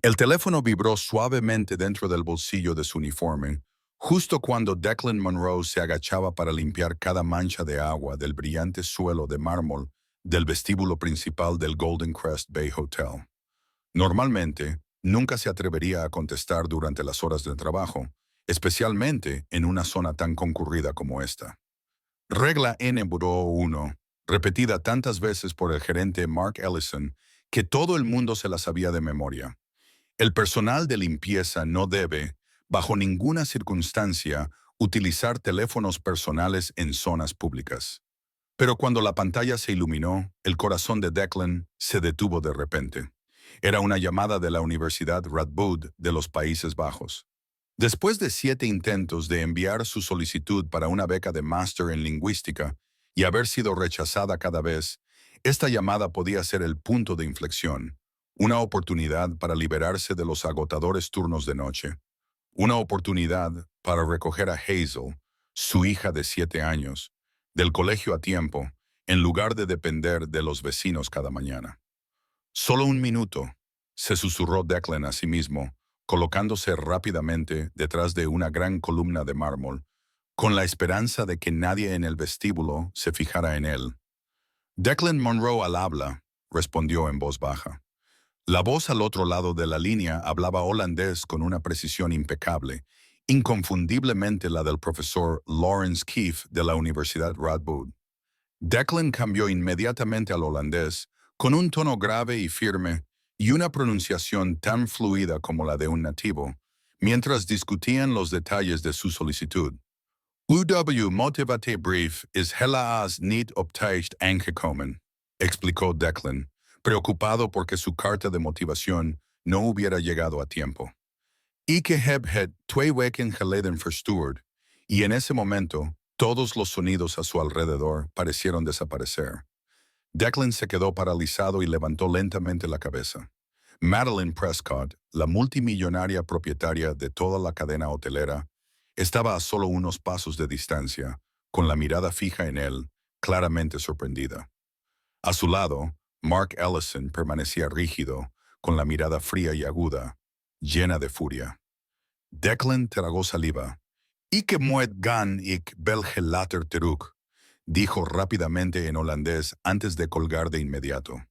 El teléfono vibró suavemente dentro del bolsillo de su uniforme, justo cuando Declan Monroe se agachaba para limpiar cada mancha de agua del brillante suelo de mármol del vestíbulo principal del Golden Crest Bay Hotel. Normalmente, nunca se atrevería a contestar durante las horas de trabajo, especialmente en una zona tan concurrida como esta. Regla N-1, repetida tantas veces por el gerente Mark Ellison, que todo el mundo se la sabía de memoria. El personal de limpieza no debe, bajo ninguna circunstancia, utilizar teléfonos personales en zonas públicas. Pero cuando la pantalla se iluminó, el corazón de Declan se detuvo de repente. Era una llamada de la Universidad Radboud de los Países Bajos. Después de 7 intentos de enviar su solicitud para una beca de máster en lingüística y haber sido rechazada cada vez, esta llamada podía ser el punto de inflexión, una oportunidad para liberarse de los agotadores turnos de noche, una oportunidad para recoger a Hazel, su hija de 7 años, del colegio a tiempo, en lugar de depender de los vecinos cada mañana. Solo un minuto, se susurró Declan a sí mismo, colocándose rápidamente detrás de una gran columna de mármol, con la esperanza de que nadie en el vestíbulo se fijara en él. Declan Monroe al habla, respondió en voz baja. La voz al otro lado de la línea hablaba holandés con una precisión impecable, inconfundiblemente la del profesor Lawrence Keefe de la Universidad Radboud. Declan cambió inmediatamente al holandés, con un tono grave y firme y una pronunciación tan fluida como la de un nativo, mientras discutían los detalles de su solicitud. UW motivate brief is helaas niet op tijd aangekomen, explicó Declan, preocupado porque su carta de motivación no hubiera llegado a tiempo. Ik heb het 2 weken geleden verstuurd, y en ese momento, todos los sonidos a su alrededor parecieron desaparecer. Declan se quedó paralizado y levantó lentamente la cabeza. Madeline Prescott, la multimillonaria propietaria de toda la cadena hotelera, estaba a solo unos pasos de distancia, con la mirada fija en él, claramente sorprendida. A su lado, Mark Ellison permanecía rígido, con la mirada fría y aguda, llena de furia. Declan tragó saliva. Ik moet gaan, ik bel je later terug, dijo rápidamente en holandés antes de colgar de inmediato.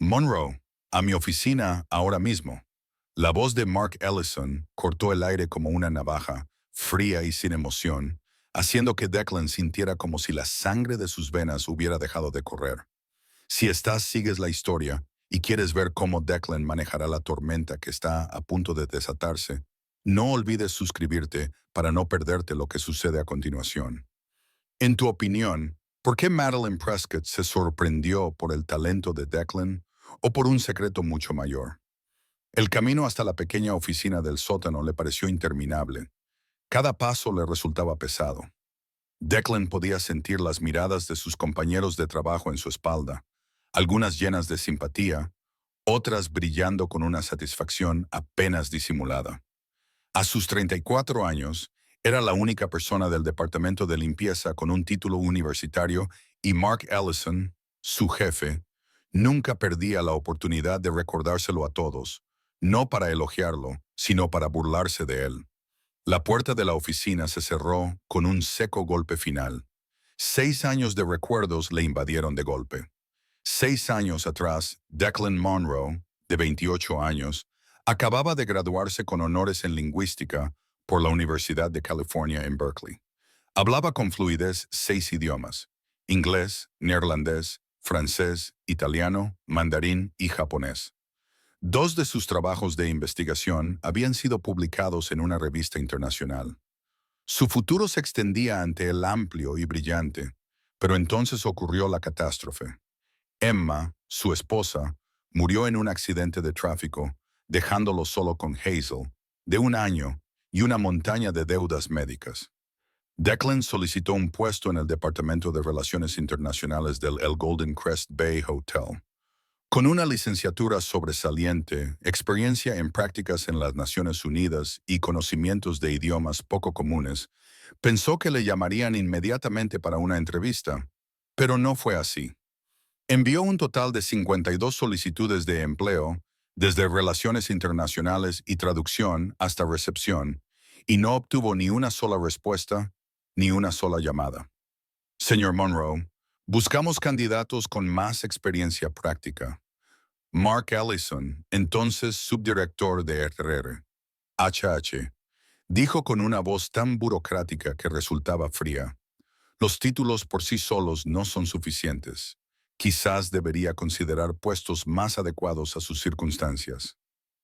Monroe, a mi oficina ahora mismo. La voz de Mark Ellison cortó el aire como una navaja, fría y sin emoción, haciendo que Declan sintiera como si la sangre de sus venas hubiera dejado de correr. Si sigues la historia y quieres ver cómo Declan manejará la tormenta que está a punto de desatarse, no olvides suscribirte para no perderte lo que sucede a continuación. En tu opinión, ¿por qué Madeline Prescott se sorprendió por el talento de Declan o por un secreto mucho mayor? El camino hasta la pequeña oficina del sótano le pareció interminable. Cada paso le resultaba pesado. Declan podía sentir las miradas de sus compañeros de trabajo en su espalda, algunas llenas de simpatía, otras brillando con una satisfacción apenas disimulada. A sus 34 años, era la única persona del departamento de limpieza con un título universitario y Mark Ellison, su jefe, nunca perdía la oportunidad de recordárselo a todos, no para elogiarlo, sino para burlarse de él. La puerta de la oficina se cerró con un seco golpe final. 6 años de recuerdos le invadieron de golpe. 6 años atrás, Declan Monroe, de 28 años, acababa de graduarse con honores en lingüística por la Universidad de California en Berkeley. Hablaba con fluidez 6 idiomas: inglés, neerlandés, francés, italiano, mandarín y japonés. 2 de sus trabajos de investigación habían sido publicados en una revista internacional. Su futuro se extendía ante él amplio y brillante, pero entonces ocurrió la catástrofe. Emma, su esposa, murió en un accidente de tráfico, dejándolo solo con Hazel, de 1 año, y una montaña de deudas médicas. Declan solicitó un puesto en el Departamento de Relaciones Internacionales del El Golden Crest Bay Hotel. Con una licenciatura sobresaliente, experiencia en prácticas en las Naciones Unidas y conocimientos de idiomas poco comunes, pensó que le llamarían inmediatamente para una entrevista, pero no fue así. Envió un total de 52 solicitudes de empleo, desde relaciones internacionales y traducción hasta recepción, y no obtuvo ni una sola respuesta, ni una sola llamada. Señor Monroe, buscamos candidatos con más experiencia práctica. Mark Ellison, entonces subdirector de HH, dijo con una voz tan burocrática que resultaba fría: los títulos por sí solos no son suficientes. Quizás debería considerar puestos más adecuados a sus circunstancias.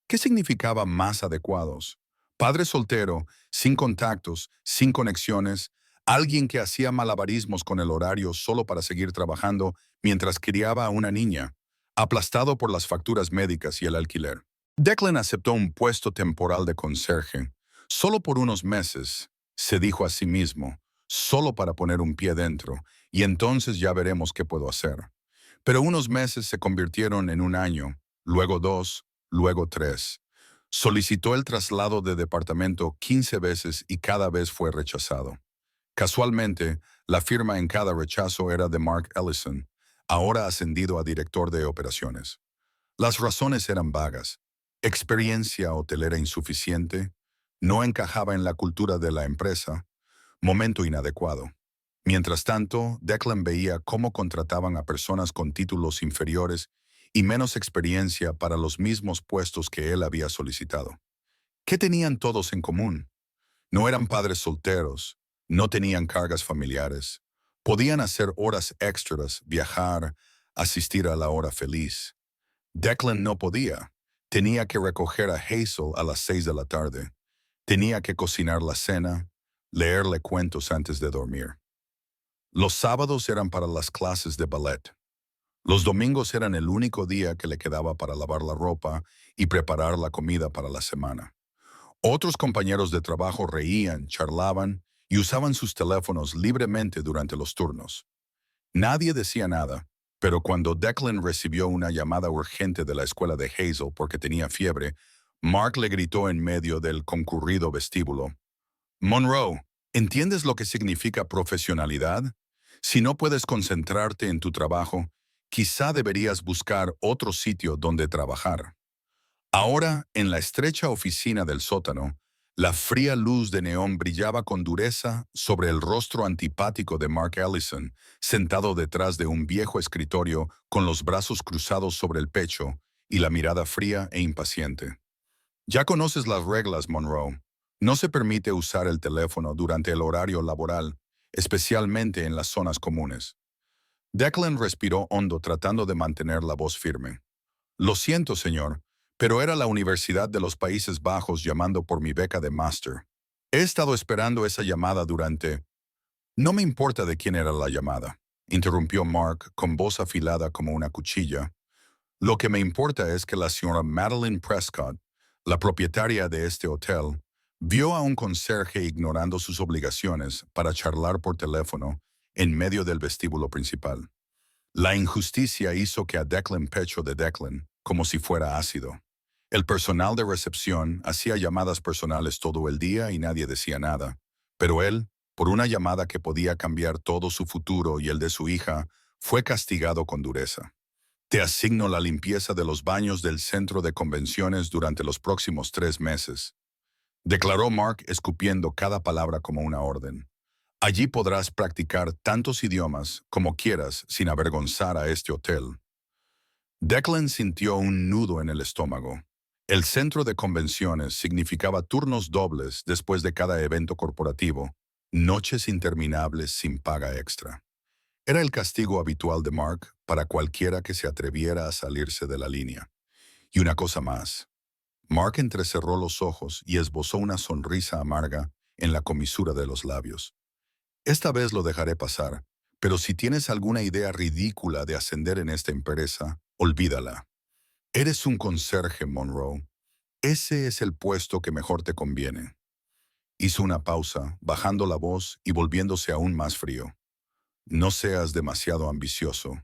¿Qué significaba más adecuados? Padre soltero, sin contactos, sin conexiones, alguien que hacía malabarismos con el horario solo para seguir trabajando mientras criaba a una niña, aplastado por las facturas médicas y el alquiler. Declan aceptó un puesto temporal de conserje, solo por unos meses, se dijo a sí mismo, solo para poner un pie dentro, y entonces ya veremos qué puedo hacer. Pero unos meses se convirtieron en un año, luego 2, luego 3. Solicitó el traslado de departamento 15 veces y cada vez fue rechazado. Casualmente, la firma en cada rechazo era de Mark Ellison, ahora ascendido a director de operaciones. Las razones eran vagas: experiencia hotelera insuficiente, no encajaba en la cultura de la empresa, momento inadecuado. Mientras tanto, Declan veía cómo contrataban a personas con títulos inferiores y menos experiencia para los mismos puestos que él había solicitado. ¿Qué tenían todos en común? No eran padres solteros, no tenían cargas familiares, podían hacer horas extras, viajar, asistir a la hora feliz. Declan no podía. Tenía que recoger a Hazel a las 6 de la tarde. Tenía que cocinar la cena, leerle cuentos antes de dormir. Los sábados eran para las clases de ballet. Los domingos eran el único día que le quedaba para lavar la ropa y preparar la comida para la semana. Otros compañeros de trabajo reían, charlaban y usaban sus teléfonos libremente durante los turnos. Nadie decía nada, pero cuando Declan recibió una llamada urgente de la escuela de Hazel porque tenía fiebre, Mark le gritó en medio del concurrido vestíbulo: Monroe, ¿entiendes lo que significa profesionalidad? Si no puedes concentrarte en tu trabajo, quizá deberías buscar otro sitio donde trabajar. Ahora, en la estrecha oficina del sótano, la fría luz de neón brillaba con dureza sobre el rostro antipático de Mark Ellison, sentado detrás de un viejo escritorio con los brazos cruzados sobre el pecho y la mirada fría e impaciente. Ya conoces las reglas, Monroe. No se permite usar el teléfono durante el horario laboral, especialmente en las zonas comunes. Declan respiró hondo tratando de mantener la voz firme. Lo siento, señor, pero era la Universidad de los Países Bajos llamando por mi beca de máster. He estado esperando esa llamada durante... No me importa de quién era la llamada, interrumpió Mark con voz afilada como una cuchilla. Lo que me importa es que la señora Madeline Prescott, la propietaria de este hotel, vio a un conserje ignorando sus obligaciones para charlar por teléfono en medio del vestíbulo principal. La injusticia hizo que a Declan pecho de Declan, como si fuera ácido. El personal de recepción hacía llamadas personales todo el día y nadie decía nada, pero él, por una llamada que podía cambiar todo su futuro y el de su hija, fue castigado con dureza. Te asigno la limpieza de los baños del centro de convenciones durante los próximos 3 meses, declaró Mark escupiendo cada palabra como una orden. Allí podrás practicar tantos idiomas como quieras sin avergonzar a este hotel. Declan sintió un nudo en el estómago. El centro de convenciones significaba turnos dobles después de cada evento corporativo, noches interminables sin paga extra. Era el castigo habitual de Mark para cualquiera que se atreviera a salirse de la línea. Y una cosa más. Mark entrecerró los ojos y esbozó una sonrisa amarga en la comisura de los labios. Esta vez lo dejaré pasar, pero si tienes alguna idea ridícula de ascender en esta empresa, olvídala. Eres un conserje, Monroe. Ese es el puesto que mejor te conviene. Hizo una pausa, bajando la voz y volviéndose aún más frío. No seas demasiado ambicioso.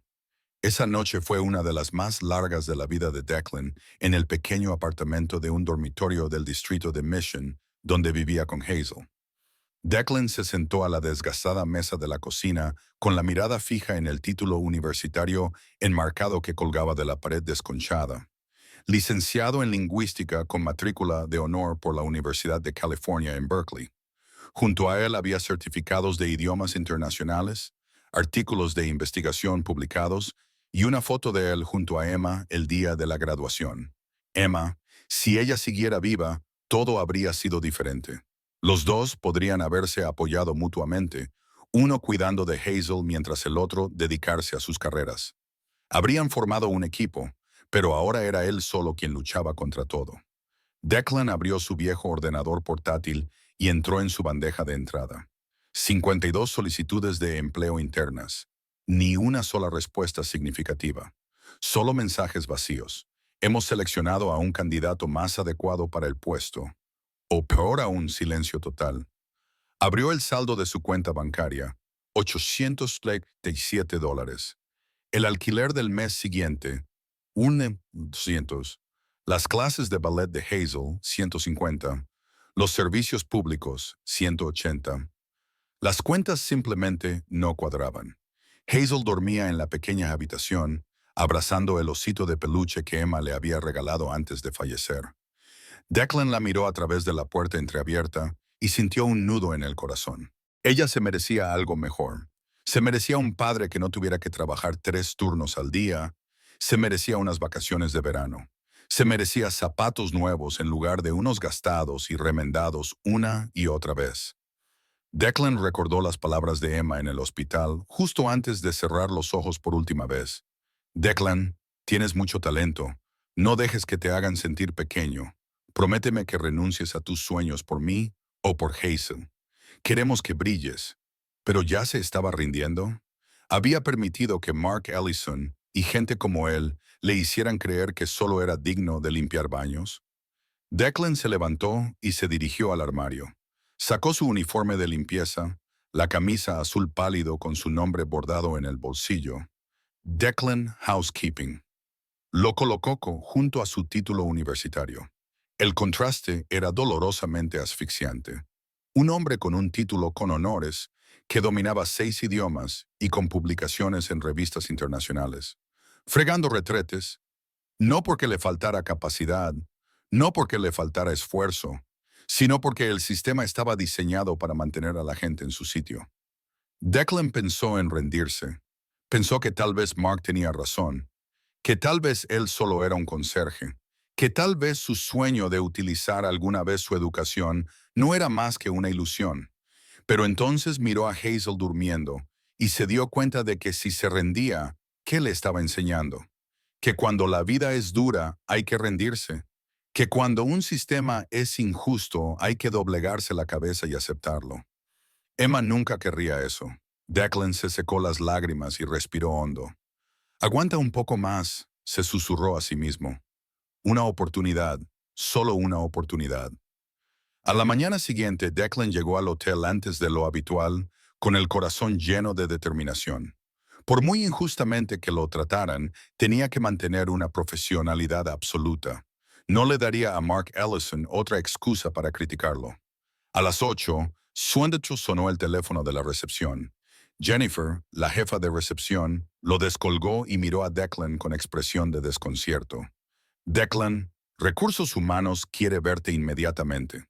Esa noche fue una de las más largas de la vida de Declan en el pequeño apartamento de un dormitorio del distrito de Mission, donde vivía con Hazel. Declan se sentó a la desgastada mesa de la cocina con la mirada fija en el título universitario enmarcado que colgaba de la pared desconchada. licenciado en lingüística con matrícula de honor por la Universidad de California en Berkeley. Junto a él había certificados de idiomas internacionales, artículos de investigación publicados y una foto de él junto a Emma el día de la graduación. Emma, si ella siguiera viva, todo habría sido diferente. Los dos podrían haberse apoyado mutuamente, uno cuidando de Hazel mientras el otro dedicarse a sus carreras. Habrían formado un equipo, pero ahora era él solo quien luchaba contra todo. Declan abrió su viejo ordenador portátil y entró en su bandeja de entrada. 52 solicitudes de empleo internas. Ni una sola respuesta significativa. Solo mensajes vacíos. Hemos seleccionado a un candidato más adecuado para el puesto. O peor aún, silencio total. Abrió el saldo de su cuenta bancaria. $837. El alquiler del mes siguiente, 200. Las clases de ballet de Hazel, 150. Los servicios públicos, 180. Las cuentas simplemente no cuadraban. Hazel dormía en la pequeña habitación, abrazando el osito de peluche que Emma le había regalado antes de fallecer. Declan la miró a través de la puerta entreabierta y sintió un nudo en el corazón. Ella se merecía algo mejor. Se merecía un padre que no tuviera que trabajar 3 turnos al día. Se merecía unas vacaciones de verano. Se merecía zapatos nuevos en lugar de unos gastados y remendados una y otra vez. Declan recordó las palabras de Emma en el hospital justo antes de cerrar los ojos por última vez. Declan, tienes mucho talento. No dejes que te hagan sentir pequeño. Prométeme que renuncies a tus sueños por mí o por Hazel. Queremos que brilles. ¿Pero ya se estaba rindiendo? Había permitido que Mark Ellison y gente como él le hicieran creer que solo era digno de limpiar baños. Declan se levantó y se dirigió al armario. Sacó su uniforme de limpieza, la camisa azul pálido con su nombre bordado en el bolsillo. Declan Housekeeping. Lo colocó junto a su título universitario. El contraste era dolorosamente asfixiante. Un hombre con un título con honores, que dominaba 6 idiomas y con publicaciones en revistas internacionales, fregando retretes, no porque le faltara capacidad, no porque le faltara esfuerzo, sino porque el sistema estaba diseñado para mantener a la gente en su sitio. Declan pensó en rendirse. Pensó que tal vez Mark tenía razón, que tal vez él solo era un conserje, que tal vez su sueño de utilizar alguna vez su educación no era más que una ilusión. Pero entonces miró a Hazel durmiendo y se dio cuenta de que si se rendía, ¿qué le estaba enseñando? Que cuando la vida es dura hay que rendirse, que cuando un sistema es injusto hay que doblegarse la cabeza y aceptarlo. Emma nunca querría eso. Declan se secó las lágrimas y respiró hondo. Aguanta un poco más, se susurró a sí mismo. Una oportunidad, solo una oportunidad. A la mañana siguiente, Declan llegó al hotel antes de lo habitual, con el corazón lleno de determinación. Por muy injustamente que lo trataran, tenía que mantener una profesionalidad absoluta. No le daría a Mark Ellison otra excusa para criticarlo. A las 8, sonó el teléfono de la recepción. Jennifer, la jefa de recepción, lo descolgó y miró a Declan con expresión de desconcierto. Declan, Recursos Humanos quiere verte inmediatamente.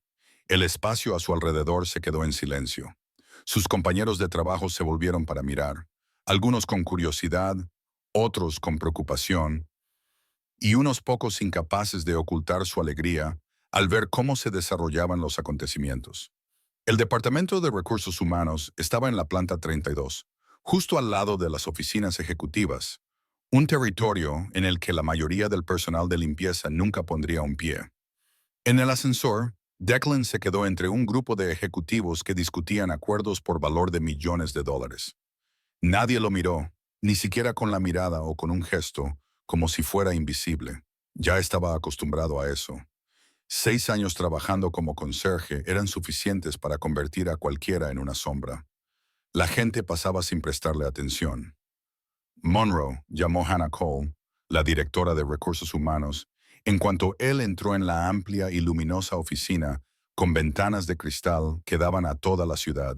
El espacio a su alrededor se quedó en silencio. Sus compañeros de trabajo se volvieron para mirar, algunos con curiosidad, otros con preocupación, y unos pocos incapaces de ocultar su alegría al ver cómo se desarrollaban los acontecimientos. El Departamento de Recursos Humanos estaba en la planta 32, justo al lado de las oficinas ejecutivas, un territorio en el que la mayoría del personal de limpieza nunca pondría un pie. En el ascensor, Declan se quedó entre un grupo de ejecutivos que discutían acuerdos por valor de millones de dólares. Nadie lo miró, ni siquiera con la mirada o con un gesto, como si fuera invisible. Ya estaba acostumbrado a eso. 6 años trabajando como conserje eran suficientes para convertir a cualquiera en una sombra. La gente pasaba sin prestarle atención. Monroe llamó a Hannah Cole, la directora de Recursos Humanos, en cuanto él entró en la amplia y luminosa oficina con ventanas de cristal que daban a toda la ciudad.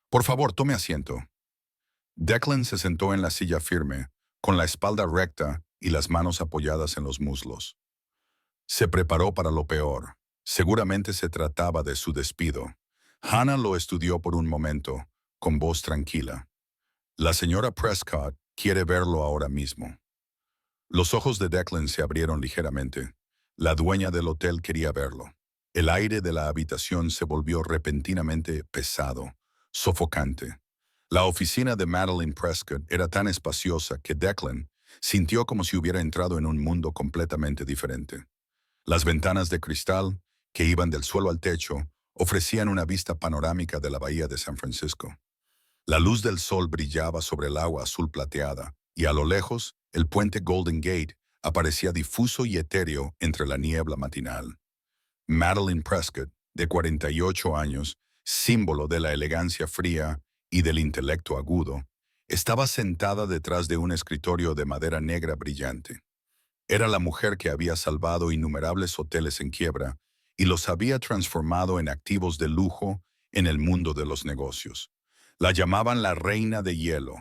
Por favor, tome asiento. Declan se sentó en la silla firme, con la espalda recta y las manos apoyadas en los muslos. Se preparó para lo peor. Seguramente se trataba de su despido. Hannah lo estudió por un momento, con voz tranquila. La señora Prescott quiere verlo ahora mismo. Los ojos de Declan se abrieron ligeramente. La dueña del hotel quería verlo. El aire de la habitación se volvió repentinamente pesado, sofocante. La oficina de Madeline Prescott era tan espaciosa que Declan sintió como si hubiera entrado en un mundo completamente diferente. Las ventanas de cristal, que iban del suelo al techo, ofrecían una vista panorámica de la bahía de San Francisco. La luz del sol brillaba sobre el agua azul plateada, y a lo lejos, el puente Golden Gate aparecía difuso y etéreo entre la niebla matinal. Madeline Prescott, de 48 años, símbolo de la elegancia fría y del intelecto agudo, estaba sentada detrás de un escritorio de madera negra brillante. Era la mujer que había salvado innumerables hoteles en quiebra y los había transformado en activos de lujo en el mundo de los negocios. La llamaban la reina de hielo.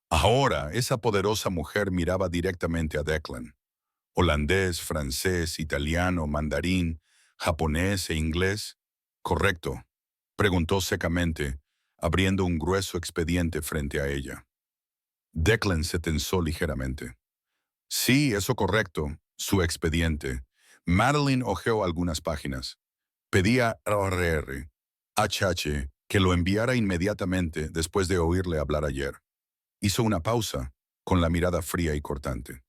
Ahora, esa poderosa mujer miraba directamente a Declan. Holandés, francés, italiano, mandarín, japonés e inglés. Correcto, preguntó secamente, abriendo un grueso expediente frente a ella. Declan se tensó ligeramente. Sí, eso correcto, su expediente. Madeline hojeó algunas páginas. Pedía RR, HH, que lo enviara inmediatamente después de oírle hablar ayer. Hizo una pausa, con la mirada fría y cortante.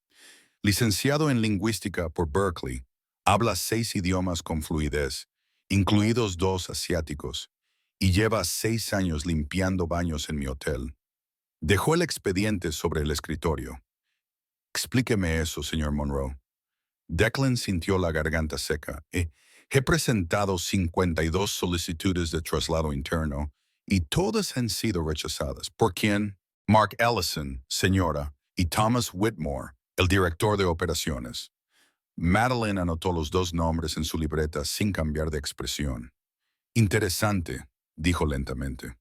Licenciado en Lingüística por Berkeley, habla 6 idiomas con fluidez, incluidos 2 asiáticos, y lleva 6 años limpiando baños en mi hotel. Dejó el expediente sobre el escritorio. Explíqueme eso, señor Monroe. Declan sintió la garganta seca. He presentado 52 solicitudes de traslado interno y todas han sido rechazadas. ¿Por quién? Mark Ellison, señora, y Thomas Whitmore, el director de operaciones. Madeline anotó los 2 nombres en su libreta sin cambiar de expresión. Interesante, dijo lentamente.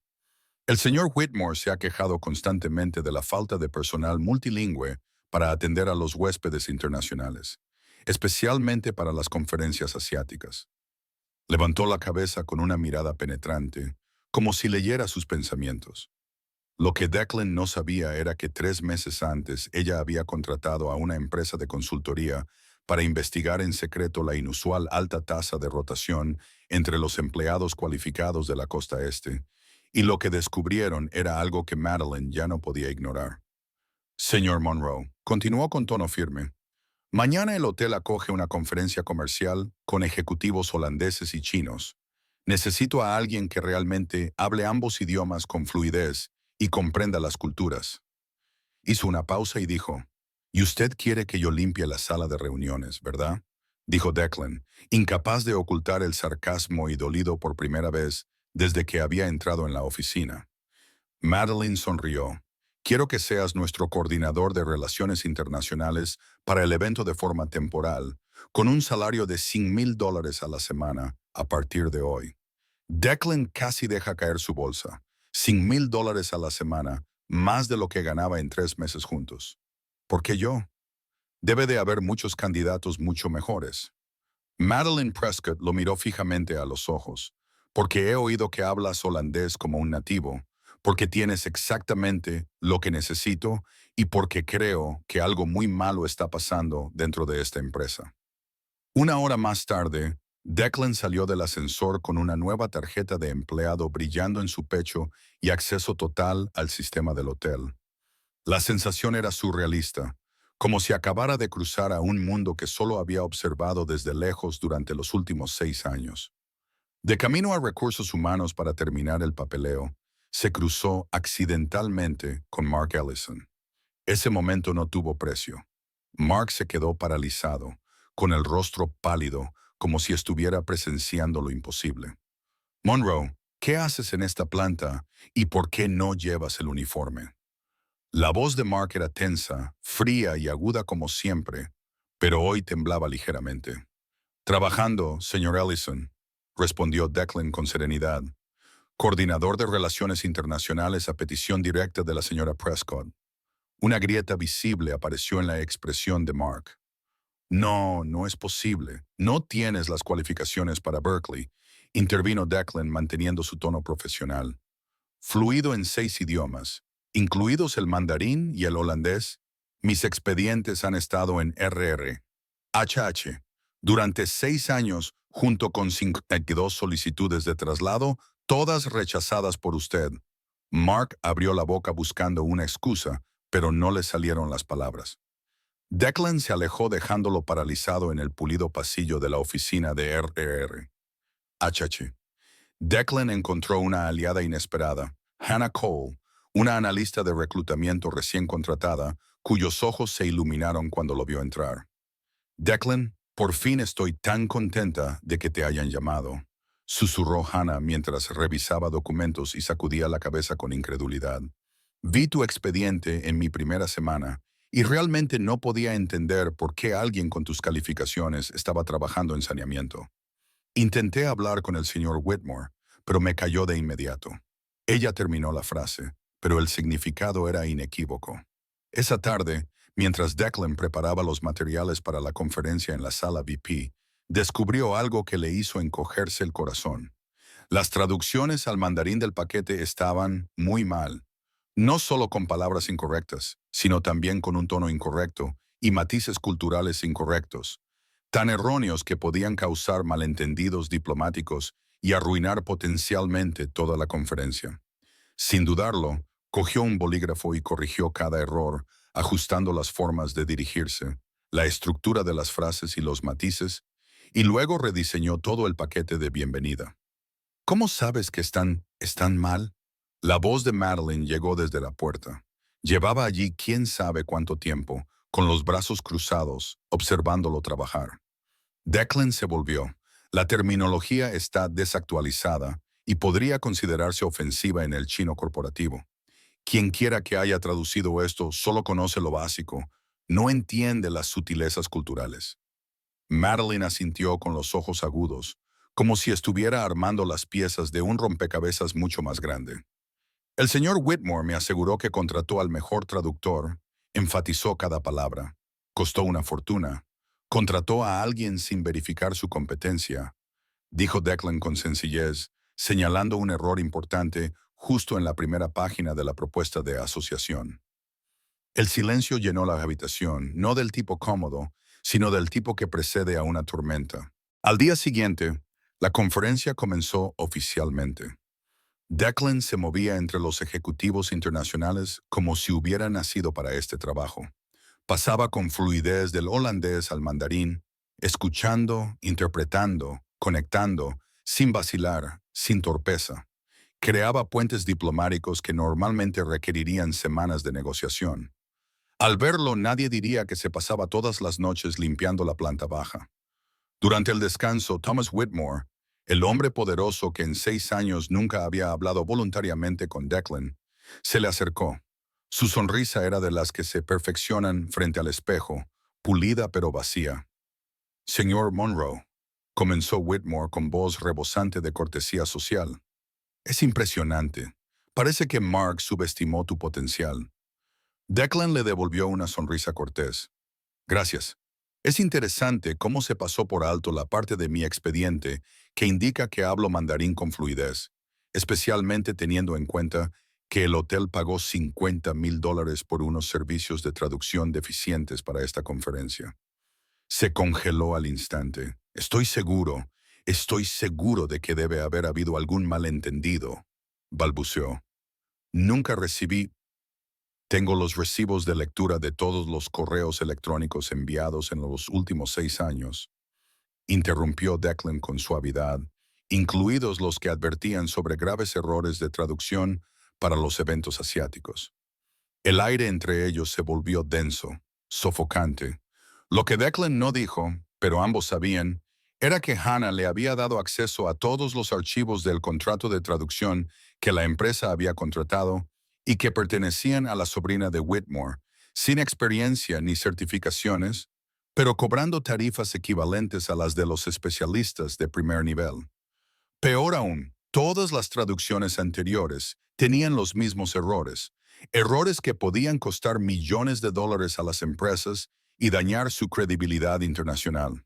El señor Whitmore se ha quejado constantemente de la falta de personal multilingüe para atender a los huéspedes internacionales, especialmente para las conferencias asiáticas. Levantó la cabeza con una mirada penetrante, como si leyera sus pensamientos. Lo que Declan no sabía era que 3 meses antes ella había contratado a una empresa de consultoría para investigar en secreto la inusual alta tasa de rotación entre los empleados cualificados de la costa este, y lo que descubrieron era algo que Madeline ya no podía ignorar. Señor Monroe, continuó con tono firme, mañana el hotel acoge una conferencia comercial con ejecutivos holandeses y chinos. Necesito a alguien que realmente hable ambos idiomas con fluidez y comprenda las culturas. Hizo una pausa y dijo, «Y usted quiere que yo limpie la sala de reuniones, ¿verdad?», dijo Declan, incapaz de ocultar el sarcasmo y dolido por primera vez desde que había entrado en la oficina. Madeline sonrió. «Quiero que seas nuestro coordinador de relaciones internacionales para el evento de forma temporal, con un salario de $100,000 a la semana a partir de hoy». Declan casi deja caer su bolsa. $100,000 a la semana, más de lo que ganaba en 3 meses juntos. ¿Por qué yo? Debe de haber muchos candidatos mucho mejores. Madeline Prescott lo miró fijamente a los ojos. Porque he oído que hablas holandés como un nativo, porque tienes exactamente lo que necesito y porque creo que algo muy malo está pasando dentro de esta empresa. Una hora más tarde, Declan salió del ascensor con una nueva tarjeta de empleado brillando en su pecho y acceso total al sistema del hotel. La sensación era surrealista, como si acabara de cruzar a un mundo que solo había observado desde lejos durante los últimos 6 años. De camino a recursos humanos para terminar el papeleo, se cruzó accidentalmente con Mark Ellison. Ese momento no tuvo precio. Mark se quedó paralizado, con el rostro pálido, como si estuviera presenciando lo imposible. «Monroe, ¿qué haces en esta planta y por qué no llevas el uniforme?». La voz de Mark era tensa, fría y aguda como siempre, pero hoy temblaba ligeramente. «Trabajando, señor Ellison», respondió Declan con serenidad, «coordinador de relaciones internacionales a petición directa de la señora Prescott». Una grieta visible apareció en la expresión de Mark. No, no es posible. No tienes las cualificaciones para Berkeley, intervino Declan manteniendo su tono profesional. Fluido en 6 idiomas, incluidos el mandarín y el holandés, mis expedientes han estado en RR, HH, durante 6 años, junto con 52 solicitudes de traslado, todas rechazadas por usted. Mark abrió la boca buscando una excusa, pero no le salieron las palabras. Declan se alejó dejándolo paralizado en el pulido pasillo de la oficina de RR. HH. Declan encontró una aliada inesperada, Hannah Cole, una analista de reclutamiento recién contratada, cuyos ojos se iluminaron cuando lo vio entrar. Declan, por fin estoy tan contenta de que te hayan llamado, susurró Hannah mientras revisaba documentos y sacudía la cabeza con incredulidad. Vi tu expediente en mi primera semana y realmente no podía entender por qué alguien con tus calificaciones estaba trabajando en saneamiento. Intenté hablar con el señor Whitmore, pero me cayó de inmediato. Ella terminó la frase, pero el significado era inequívoco. Esa tarde, mientras Declan preparaba los materiales para la conferencia en la sala VIP, descubrió algo que le hizo encogerse el corazón. Las traducciones al mandarín del paquete estaban muy mal, no solo con palabras incorrectas, sino también con un tono incorrecto y matices culturales incorrectos, tan erróneos que podían causar malentendidos diplomáticos y arruinar potencialmente toda la conferencia. Sin dudarlo, cogió un bolígrafo y corrigió cada error, ajustando las formas de dirigirse, la estructura de las frases y los matices, y luego rediseñó todo el paquete de bienvenida. ¿Cómo sabes que están mal? La voz de Madeline llegó desde la puerta. Llevaba allí quién sabe cuánto tiempo, con los brazos cruzados, observándolo trabajar. Declan se volvió. La terminología está desactualizada y podría considerarse ofensiva en el chino corporativo. Quien quiera que haya traducido esto solo conoce lo básico, no entiende las sutilezas culturales. Madeline asintió con los ojos agudos, como si estuviera armando las piezas de un rompecabezas mucho más grande. El señor Whitmore me aseguró que contrató al mejor traductor, enfatizó cada palabra. Costó una fortuna. Contrató a alguien sin verificar su competencia, dijo Declan con sencillez, señalando un error importante justo en la primera página de la propuesta de asociación. El silencio llenó la habitación, no del tipo cómodo, sino del tipo que precede a una tormenta. Al día siguiente, la conferencia comenzó oficialmente. Declan se movía entre los ejecutivos internacionales como si hubiera nacido para este trabajo. Pasaba con fluidez del holandés al mandarín, escuchando, interpretando, conectando, sin vacilar, sin torpeza. Creaba puentes diplomáticos que normalmente requerirían semanas de negociación. Al verlo, nadie diría que se pasaba todas las noches limpiando la planta baja. Durante el descanso, Thomas Whitmore, el hombre poderoso que en 6 años nunca había hablado voluntariamente con Declan, se le acercó. Su sonrisa era de las que se perfeccionan frente al espejo, pulida pero vacía. Señor Monroe, comenzó Whitmore con voz rebosante de cortesía social. Es impresionante. Parece que Mark subestimó tu potencial. Declan le devolvió una sonrisa cortés. Gracias. Es interesante cómo se pasó por alto la parte de mi expediente que indica que hablo mandarín con fluidez, especialmente teniendo en cuenta que el hotel pagó $50,000 por unos servicios de traducción deficientes para esta conferencia. Se congeló al instante. Estoy seguro de que debe haber habido algún malentendido, balbuceó. Nunca recibí. Tengo los recibos de lectura de todos los correos electrónicos enviados en los últimos 6 años, interrumpió Declan con suavidad, incluidos los que advertían sobre graves errores de traducción para los eventos asiáticos. El aire entre ellos se volvió denso, sofocante. Lo que Declan no dijo, pero ambos sabían, era que Hannah le había dado acceso a todos los archivos del contrato de traducción que la empresa había contratado y que pertenecían a la sobrina de Whitmore, sin experiencia ni certificaciones, pero cobrando tarifas equivalentes a las de los especialistas de primer nivel. Peor aún, todas las traducciones anteriores tenían los mismos errores, errores que podían costar millones de dólares a las empresas y dañar su credibilidad internacional.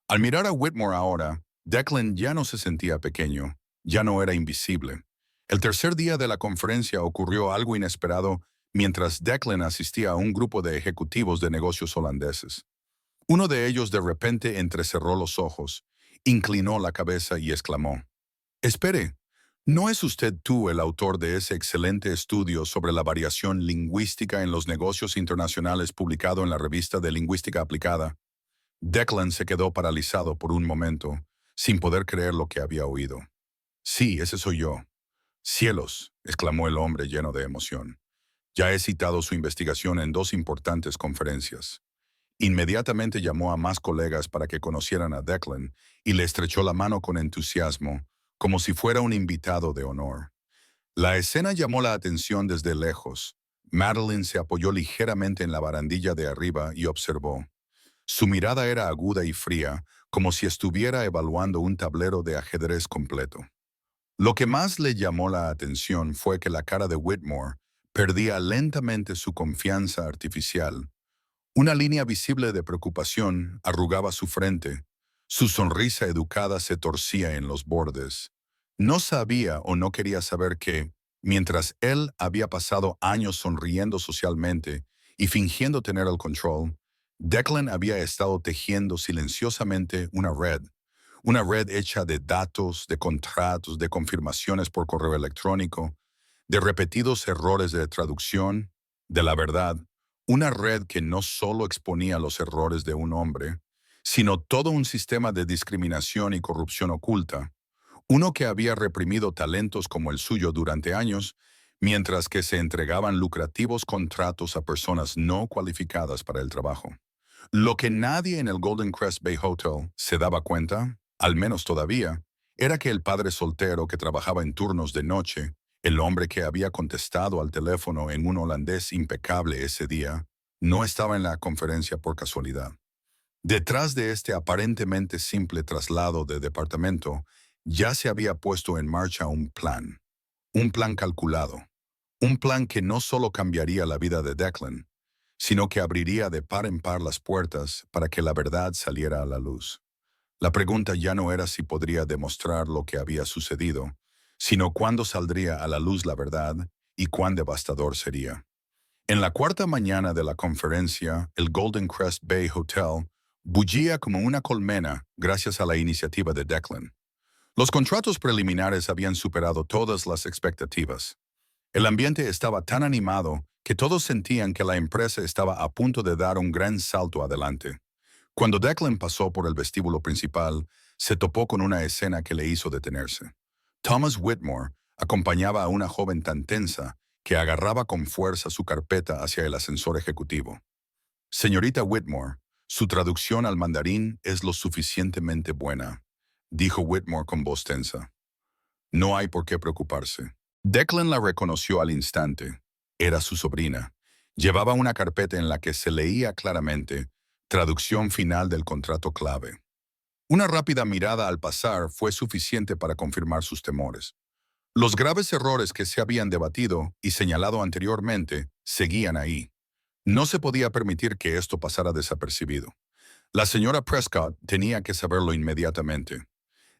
Al mirar a Whitmore ahora, Declan ya no se sentía pequeño, ya no era invisible. El tercer día de la conferencia ocurrió algo inesperado mientras Declan asistía a un grupo de ejecutivos de negocios holandeses. Uno de ellos de repente entrecerró los ojos, inclinó la cabeza y exclamó: «Espere, ¿no es usted tú el autor de ese excelente estudio sobre la variación lingüística en los negocios internacionales publicado en la revista de Lingüística Aplicada?» Declan se quedó paralizado por un momento, sin poder creer lo que había oído. «Sí, ese soy yo». «Cielos», exclamó el hombre lleno de emoción. «Ya he citado su investigación en dos importantes conferencias». Inmediatamente llamó a más colegas para que conocieran a Declan y le estrechó la mano con entusiasmo, como si fuera un invitado de honor. La escena llamó la atención desde lejos. Madeline se apoyó ligeramente en la barandilla de arriba y observó. Su mirada era aguda y fría, como si estuviera evaluando un tablero de ajedrez completo. Lo que más le llamó la atención fue que la cara de Whitmore perdía lentamente su confianza artificial. Una línea visible de preocupación arrugaba su frente. Su sonrisa educada se torcía en los bordes. No sabía o no quería saber que, mientras él había pasado años sonriendo socialmente y fingiendo tener el control, Declan había estado tejiendo silenciosamente una red hecha de datos, de contratos, de confirmaciones por correo electrónico, de repetidos errores de traducción, de la verdad, una red que no solo exponía los errores de un hombre, sino todo un sistema de discriminación y corrupción oculta, uno que había reprimido talentos como el suyo durante años, mientras que se entregaban lucrativos contratos a personas no cualificadas para el trabajo. Lo que nadie en el Golden Crest Bay Hotel se daba cuenta, al menos todavía, era que el padre soltero que trabajaba en turnos de noche, el hombre que había contestado al teléfono en un holandés impecable ese día, no estaba en la conferencia por casualidad. Detrás de este aparentemente simple traslado de departamento, ya se había puesto en marcha un plan calculado, un plan que no solo cambiaría la vida de Declan, sino que abriría de par en par las puertas para que la verdad saliera a la luz. La pregunta ya no era si podría demostrar lo que había sucedido, sino cuándo saldría a la luz la verdad y cuán devastador sería. En la cuarta mañana de la conferencia, el Golden Crest Bay Hotel bullía como una colmena gracias a la iniciativa de Declan. Los contratos preliminares habían superado todas las expectativas. El ambiente estaba tan animado que todos sentían que la empresa estaba a punto de dar un gran salto adelante. Cuando Declan pasó por el vestíbulo principal, se topó con una escena que le hizo detenerse. Thomas Whitmore acompañaba a una joven tan tensa que agarraba con fuerza su carpeta hacia el ascensor ejecutivo. «Señorita Whitmore, su traducción al mandarín es lo suficientemente buena», dijo Whitmore con voz tensa. «No hay por qué preocuparse». Declan la reconoció al instante. Era su sobrina. Llevaba una carpeta en la que se leía claramente «Traducción final del contrato clave». Una rápida mirada al pasar fue suficiente para confirmar sus temores. Los graves errores que se habían debatido y señalado anteriormente seguían ahí. No se podía permitir que esto pasara desapercibido. La señora Prescott tenía que saberlo inmediatamente.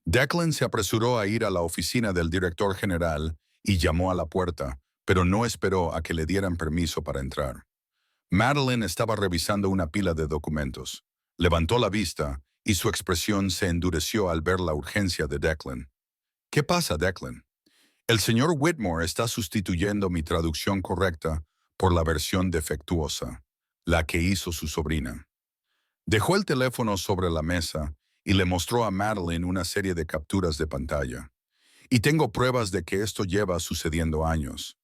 Declan se apresuró a ir a la oficina del director general y llamó a la puerta, pero no esperó a que le dieran permiso para entrar. Madeline estaba revisando una pila de documentos. Levantó la vista y su expresión se endureció al ver la urgencia de Declan. «¿Qué pasa, Declan?» «El señor Whitmore está sustituyendo mi traducción correcta por la versión defectuosa, la que hizo su sobrina». Dejó el teléfono sobre la mesa y le mostró a Madeline una serie de capturas de pantalla. «Y tengo pruebas de que esto lleva sucediendo años».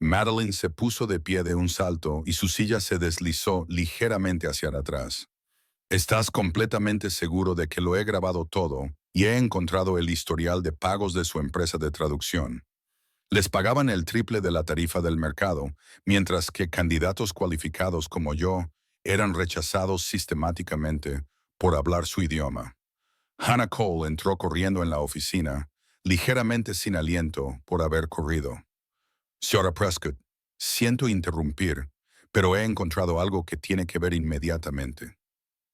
Madeline se puso de pie de un salto y su silla se deslizó ligeramente hacia atrás. «¿Estás completamente seguro de que lo he grabado todo y he encontrado el historial de pagos de su empresa de traducción?» Les pagaban el triple de la tarifa del mercado, mientras que candidatos cualificados como yo eran rechazados sistemáticamente por hablar su idioma. Hannah Cole entró corriendo en la oficina, ligeramente sin aliento por haber corrido. «Señora Prescott, siento interrumpir, pero he encontrado algo que tiene que ver inmediatamente.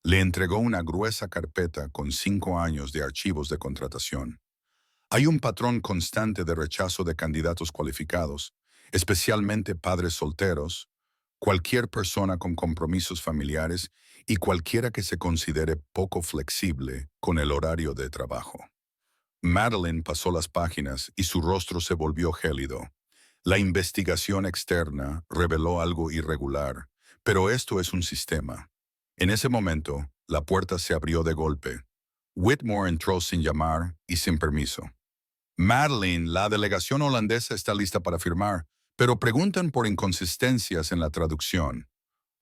Le entregó una gruesa carpeta con 5 años de archivos de contratación. Hay un patrón constante de rechazo de candidatos cualificados, especialmente padres solteros, cualquier persona con compromisos familiares y cualquiera que se considere poco flexible con el horario de trabajo. Madeline pasó las páginas y su rostro se volvió gélido. La investigación externa reveló algo irregular, pero esto es un sistema. En ese momento, la puerta se abrió de golpe. Whitmore entró sin llamar y sin permiso. Madeline, la delegación holandesa está lista para firmar, pero preguntan por inconsistencias en la traducción.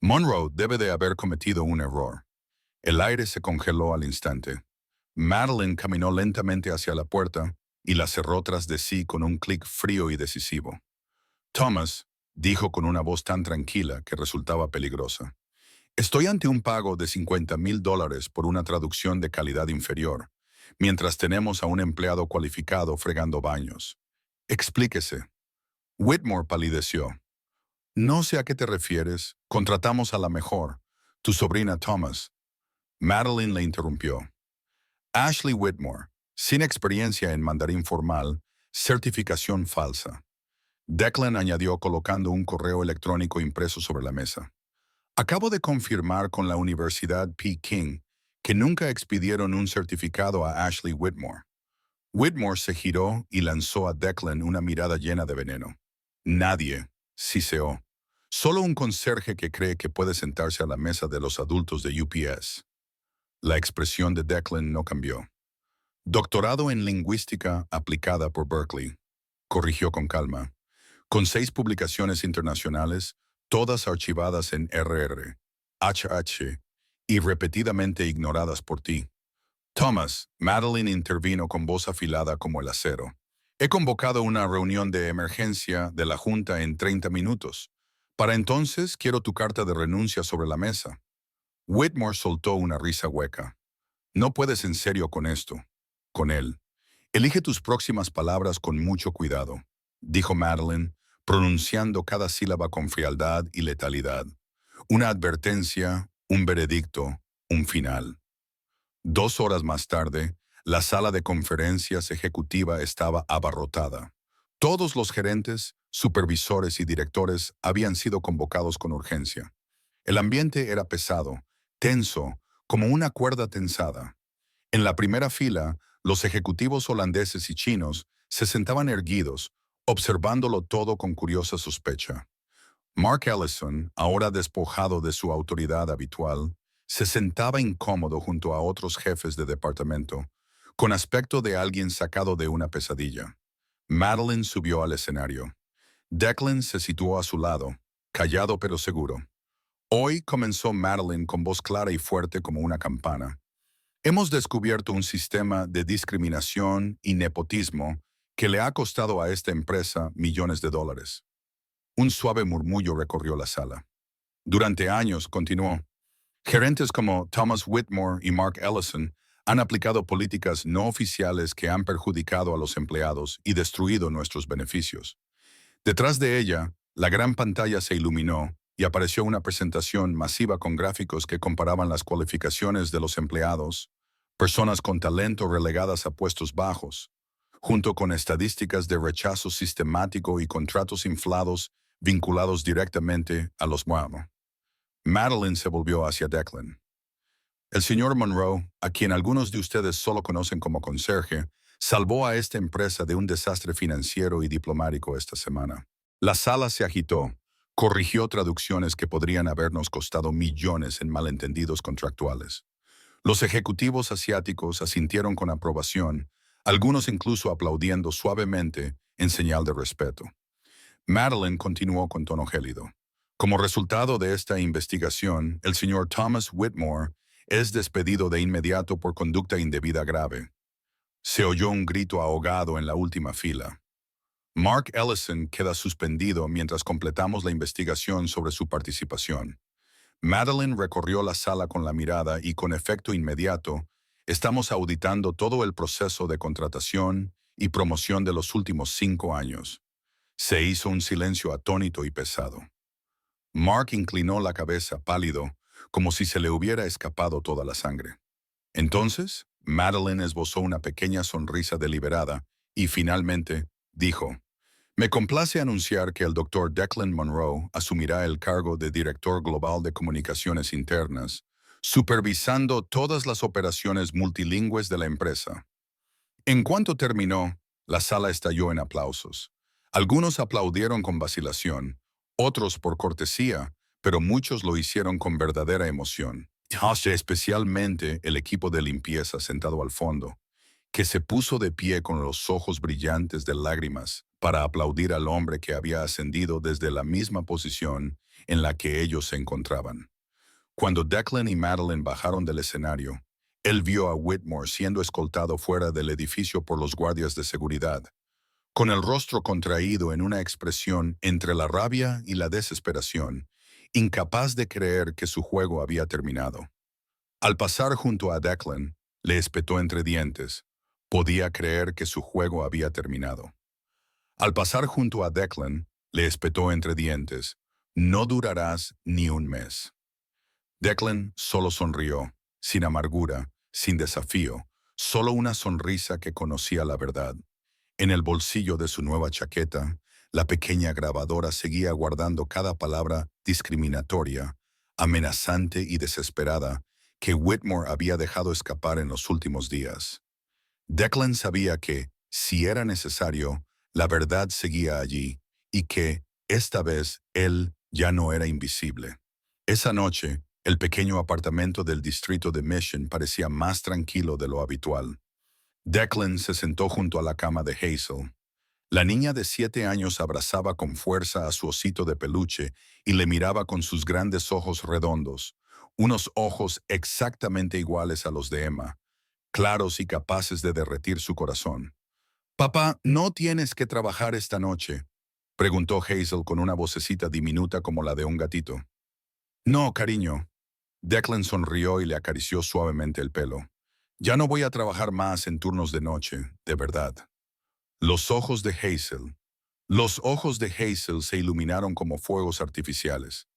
Monroe debe de haber cometido un error. El aire se congeló al instante. Madeline caminó lentamente hacia la puerta y la cerró tras de sí con un clic frío y decisivo. Thomas dijo con una voz tan tranquila que resultaba peligrosa. Estoy ante un pago de $50,000 por una traducción de calidad inferior, mientras tenemos a un empleado cualificado fregando baños. Explíquese. Whitmore palideció. No sé a qué te refieres. Contratamos a la mejor. Tu sobrina Thomas. Madeline le interrumpió. Ashley Whitmore, sin experiencia en mandarín formal, certificación falsa. Declan añadió colocando un correo electrónico impreso sobre la mesa. Acabo de confirmar con la Universidad P. King que nunca expidieron un certificado a Ashley Whitmore. Whitmore se giró y lanzó a Declan una mirada llena de veneno. Nadie, siseó. Solo un conserje que cree que puede sentarse a la mesa de los adultos de UPS. La expresión de Declan no cambió. Doctorado en lingüística aplicada por Berkeley. Corrigió con calma. Con 6 publicaciones internacionales, todas archivadas en RR, HH y repetidamente ignoradas por ti. Thomas, Madeline intervino con voz afilada como el acero. He convocado una reunión de emergencia de la Junta en 30 minutos. Para entonces quiero tu carta de renuncia sobre la mesa. Whitmore soltó una risa hueca. No puedes en serio con esto. Con él. Elige tus próximas palabras con mucho cuidado, dijo Madeline, pronunciando cada sílaba con frialdad y letalidad. Una advertencia, un veredicto, un final. 2 horas más tarde, la sala de conferencias ejecutiva estaba abarrotada. Todos los gerentes, supervisores y directores habían sido convocados con urgencia. El ambiente era pesado, tenso, como una cuerda tensada. En la primera fila, los ejecutivos holandeses y chinos se sentaban erguidos, observándolo todo con curiosa sospecha. Mark Ellison, ahora despojado de su autoridad habitual, se sentaba incómodo junto a otros jefes de departamento, con aspecto de alguien sacado de una pesadilla. Madeline subió al escenario. Declan se situó a su lado, callado pero seguro. Hoy comenzó Madeline con voz clara y fuerte como una campana. Hemos descubierto un sistema de discriminación y nepotismo que le ha costado a esta empresa millones de dólares. Un suave murmullo recorrió la sala. Durante años, continuó, gerentes como Thomas Whitmore y Mark Ellison han aplicado políticas no oficiales que han perjudicado a los empleados y destruido nuestros beneficios. Detrás de ella, la gran pantalla se iluminó y apareció una presentación masiva con gráficos que comparaban las cualificaciones de los empleados, personas con talento relegadas a puestos bajos, junto con estadísticas de rechazo sistemático y contratos inflados vinculados directamente a los muertos. Madeline se volvió hacia Declan. El señor Monroe, a quien algunos de ustedes solo conocen como conserje, salvó a esta empresa de un desastre financiero y diplomático esta semana. La sala se agitó, corrigió traducciones que podrían habernos costado millones en malentendidos contractuales. Los ejecutivos asiáticos asintieron con aprobación, algunos incluso aplaudiendo suavemente en señal de respeto. Madeline continuó con tono gélido. Como resultado de esta investigación, el señor Thomas Whitmore es despedido de inmediato por conducta indebida grave. Se oyó un grito ahogado en la última fila. Mark Ellison queda suspendido mientras completamos la investigación sobre su participación. Madeline recorrió la sala con la mirada y con efecto inmediato, estamos auditando todo el proceso de contratación y promoción de los últimos 5 años. Se hizo un silencio atónito y pesado. Mark inclinó la cabeza pálido, como si se le hubiera escapado toda la sangre. Entonces, Madeline esbozó una pequeña sonrisa deliberada y finalmente dijo: Me complace anunciar que el Dr. Declan Monroe asumirá el cargo de Director Global de Comunicaciones Internas, supervisando todas las operaciones multilingües de la empresa. En cuanto terminó, la sala estalló en aplausos. Algunos aplaudieron con vacilación, otros por cortesía, pero muchos lo hicieron con verdadera emoción. Especialmente el equipo de limpieza sentado al fondo, que se puso de pie con los ojos brillantes de lágrimas para aplaudir al hombre que había ascendido desde la misma posición en la que ellos se encontraban. Cuando Declan y Madeline bajaron del escenario, él vio a Whitmore siendo escoltado fuera del edificio por los guardias de seguridad, con el rostro contraído en una expresión entre la rabia y la desesperación, incapaz de creer que su juego había terminado. Al pasar junto a Declan, le espetó entre dientes. Podía creer que su juego había terminado. Al pasar junto a Declan, le espetó entre dientes. No durarás ni un mes. Declan solo sonrió, sin amargura, sin desafío, solo una sonrisa que conocía la verdad. En el bolsillo de su nueva chaqueta, la pequeña grabadora seguía guardando cada palabra discriminatoria, amenazante y desesperada que Whitmore había dejado escapar en los últimos días. Declan sabía que, si era necesario, la verdad seguía allí y que, esta vez, él ya no era invisible. Esa noche, el pequeño apartamento del distrito de Mission parecía más tranquilo de lo habitual. Declan se sentó junto a la cama de Hazel. La niña de 7 años abrazaba con fuerza a su osito de peluche y le miraba con sus grandes ojos redondos, unos ojos exactamente iguales a los de Emma, claros y capaces de derretir su corazón. «Papá, ¿no tienes que trabajar esta noche?», preguntó Hazel con una vocecita diminuta como la de un gatito. «No, cariño». Declan sonrió y le acarició suavemente el pelo. «Ya no voy a trabajar más en turnos de noche, de verdad». Los ojos de Hazel. Los ojos de Hazel se iluminaron como fuegos artificiales.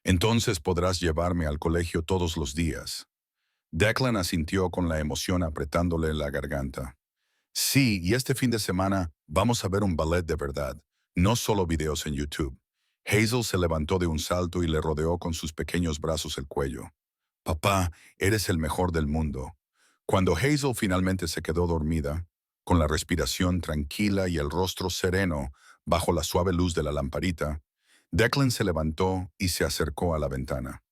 «Entonces podrás llevarme al colegio todos los días». Declan asintió con la emoción apretándole la garganta. «Sí, y este fin de semana vamos a ver un ballet de verdad, no solo videos en YouTube». Hazel se levantó de un salto y le rodeó con sus pequeños brazos el cuello. «Papá, eres el mejor del mundo». Cuando Hazel finalmente se quedó dormida, con la respiración tranquila y el rostro sereno bajo la suave luz de la lamparita, Declan se levantó y se acercó a la ventana.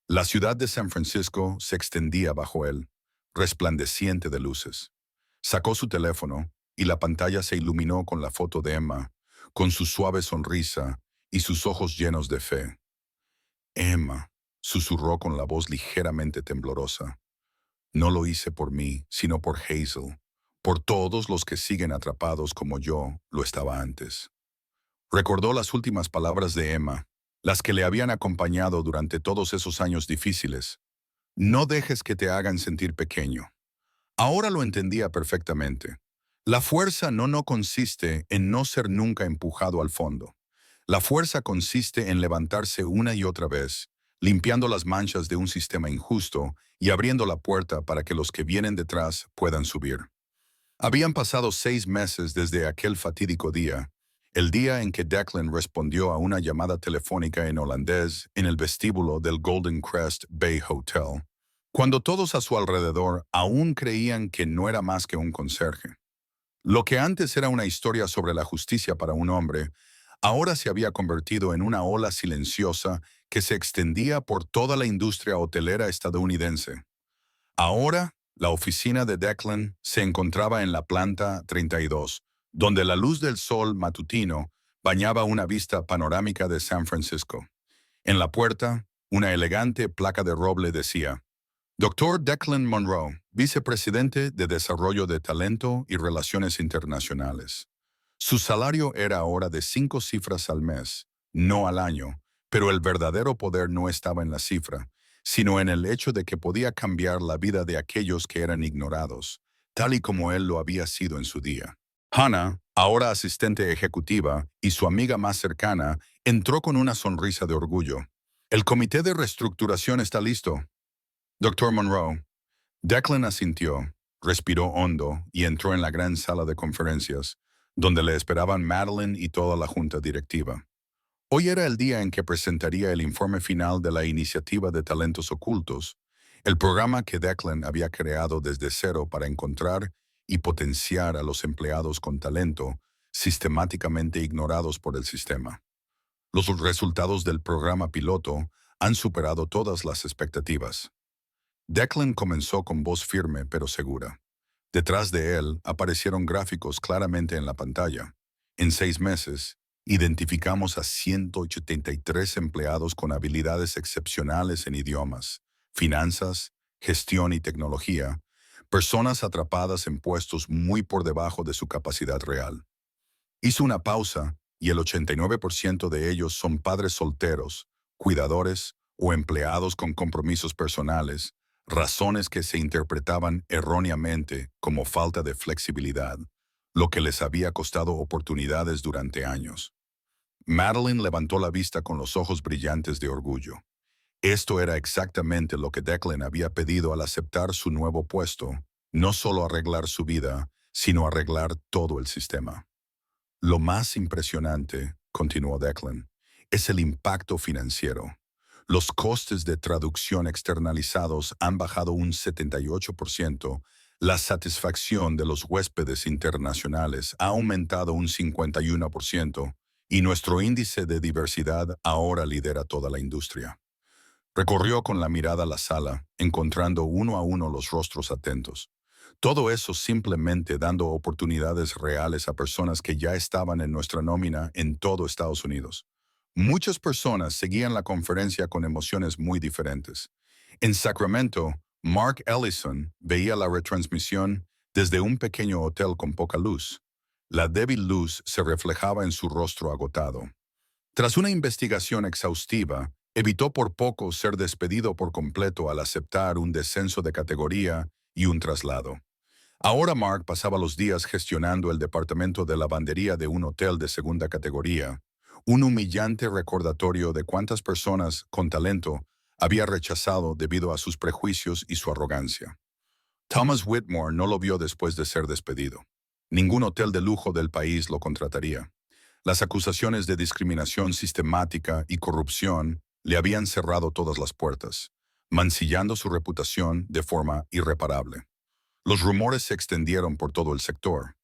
La ciudad de San Francisco se extendía bajo él, resplandeciente de luces. Sacó su teléfono y la pantalla se iluminó con la foto de Emma, con su suave sonrisa y sus ojos llenos de fe. «Emma», susurró con la voz ligeramente temblorosa. «No lo hice por mí, sino por Hazel, por todos los que siguen atrapados como yo lo estaba antes». Recordó las últimas palabras de Emma, las que le habían acompañado durante todos esos años difíciles. «No dejes que te hagan sentir pequeño». Ahora lo entendía perfectamente. La fuerza no consiste en no ser nunca empujado al fondo. La fuerza consiste en levantarse una y otra vez, limpiando las manchas de un sistema injusto y abriendo la puerta para que los que vienen detrás puedan subir. Habían pasado 6 meses desde aquel fatídico día, el día en que Declan respondió a una llamada telefónica en holandés en el vestíbulo del Golden Crest Bay Hotel, cuando todos a su alrededor aún creían que no era más que un conserje. Lo que antes era una historia sobre la justicia para un hombre, ahora se había convertido en una ola silenciosa que se extendía por toda la industria hotelera estadounidense. Ahora, la oficina de Declan se encontraba en la planta 32, donde la luz del sol matutino bañaba una vista panorámica de San Francisco. En la puerta, una elegante placa de roble decía: Dr. Declan Monroe, vicepresidente de Desarrollo de Talento y Relaciones Internacionales. Su salario era ahora de 5 cifras al mes, no al año, pero el verdadero poder no estaba en la cifra, sino en el hecho de que podía cambiar la vida de aquellos que eran ignorados, tal y como él lo había sido en su día. Hannah, ahora asistente ejecutiva, y su amiga más cercana, entró con una sonrisa de orgullo. El comité de reestructuración está listo. Doctor Monroe. Declan asintió, respiró hondo y entró en la gran sala de conferencias, donde le esperaban Madeline y toda la junta directiva. Hoy era el día en que presentaría el informe final de la Iniciativa de Talentos Ocultos, el programa que Declan había creado desde cero para encontrar y potenciar a los empleados con talento sistemáticamente ignorados por el sistema. Los resultados del programa piloto han superado todas las expectativas. Declan comenzó con voz firme pero segura. Detrás de él aparecieron gráficos claramente en la pantalla. En 6 meses, identificamos a 183 empleados con habilidades excepcionales en idiomas, finanzas, gestión y tecnología, personas atrapadas en puestos muy por debajo de su capacidad real. Hizo una pausa y el 89% de ellos son padres solteros, cuidadores o empleados con compromisos personales, razones que se interpretaban erróneamente como falta de flexibilidad, lo que les había costado oportunidades durante años. Madeline levantó la vista con los ojos brillantes de orgullo. Esto era exactamente lo que Declan había pedido al aceptar su nuevo puesto, no solo arreglar su vida, sino arreglar todo el sistema. Lo más impresionante, continuó Declan, es el impacto financiero. Los costes de traducción externalizados han bajado un 78%, la satisfacción de los huéspedes internacionales ha aumentado un 51% y nuestro índice de diversidad ahora lidera toda la industria. Recorrió con la mirada la sala, encontrando uno a uno los rostros atentos. Todo eso simplemente dando oportunidades reales a personas que ya estaban en nuestra nómina en todo Estados Unidos. Muchas personas seguían la conferencia con emociones muy diferentes. En Sacramento, Mark Ellison veía la retransmisión desde un pequeño hotel con poca luz. La débil luz se reflejaba en su rostro agotado. Tras una investigación exhaustiva, evitó por poco ser despedido por completo al aceptar un descenso de categoría y un traslado. Ahora Mark pasaba los días gestionando el departamento de lavandería de un hotel de segunda categoría, un humillante recordatorio de cuántas personas con talento había rechazado debido a sus prejuicios y su arrogancia. Thomas Whitmore no lo vio después de ser despedido. Ningún hotel de lujo del país lo contrataría. Las acusaciones de discriminación sistemática y corrupción le habían cerrado todas las puertas, mancillando su reputación de forma irreparable. Los rumores se extendieron por todo el sector.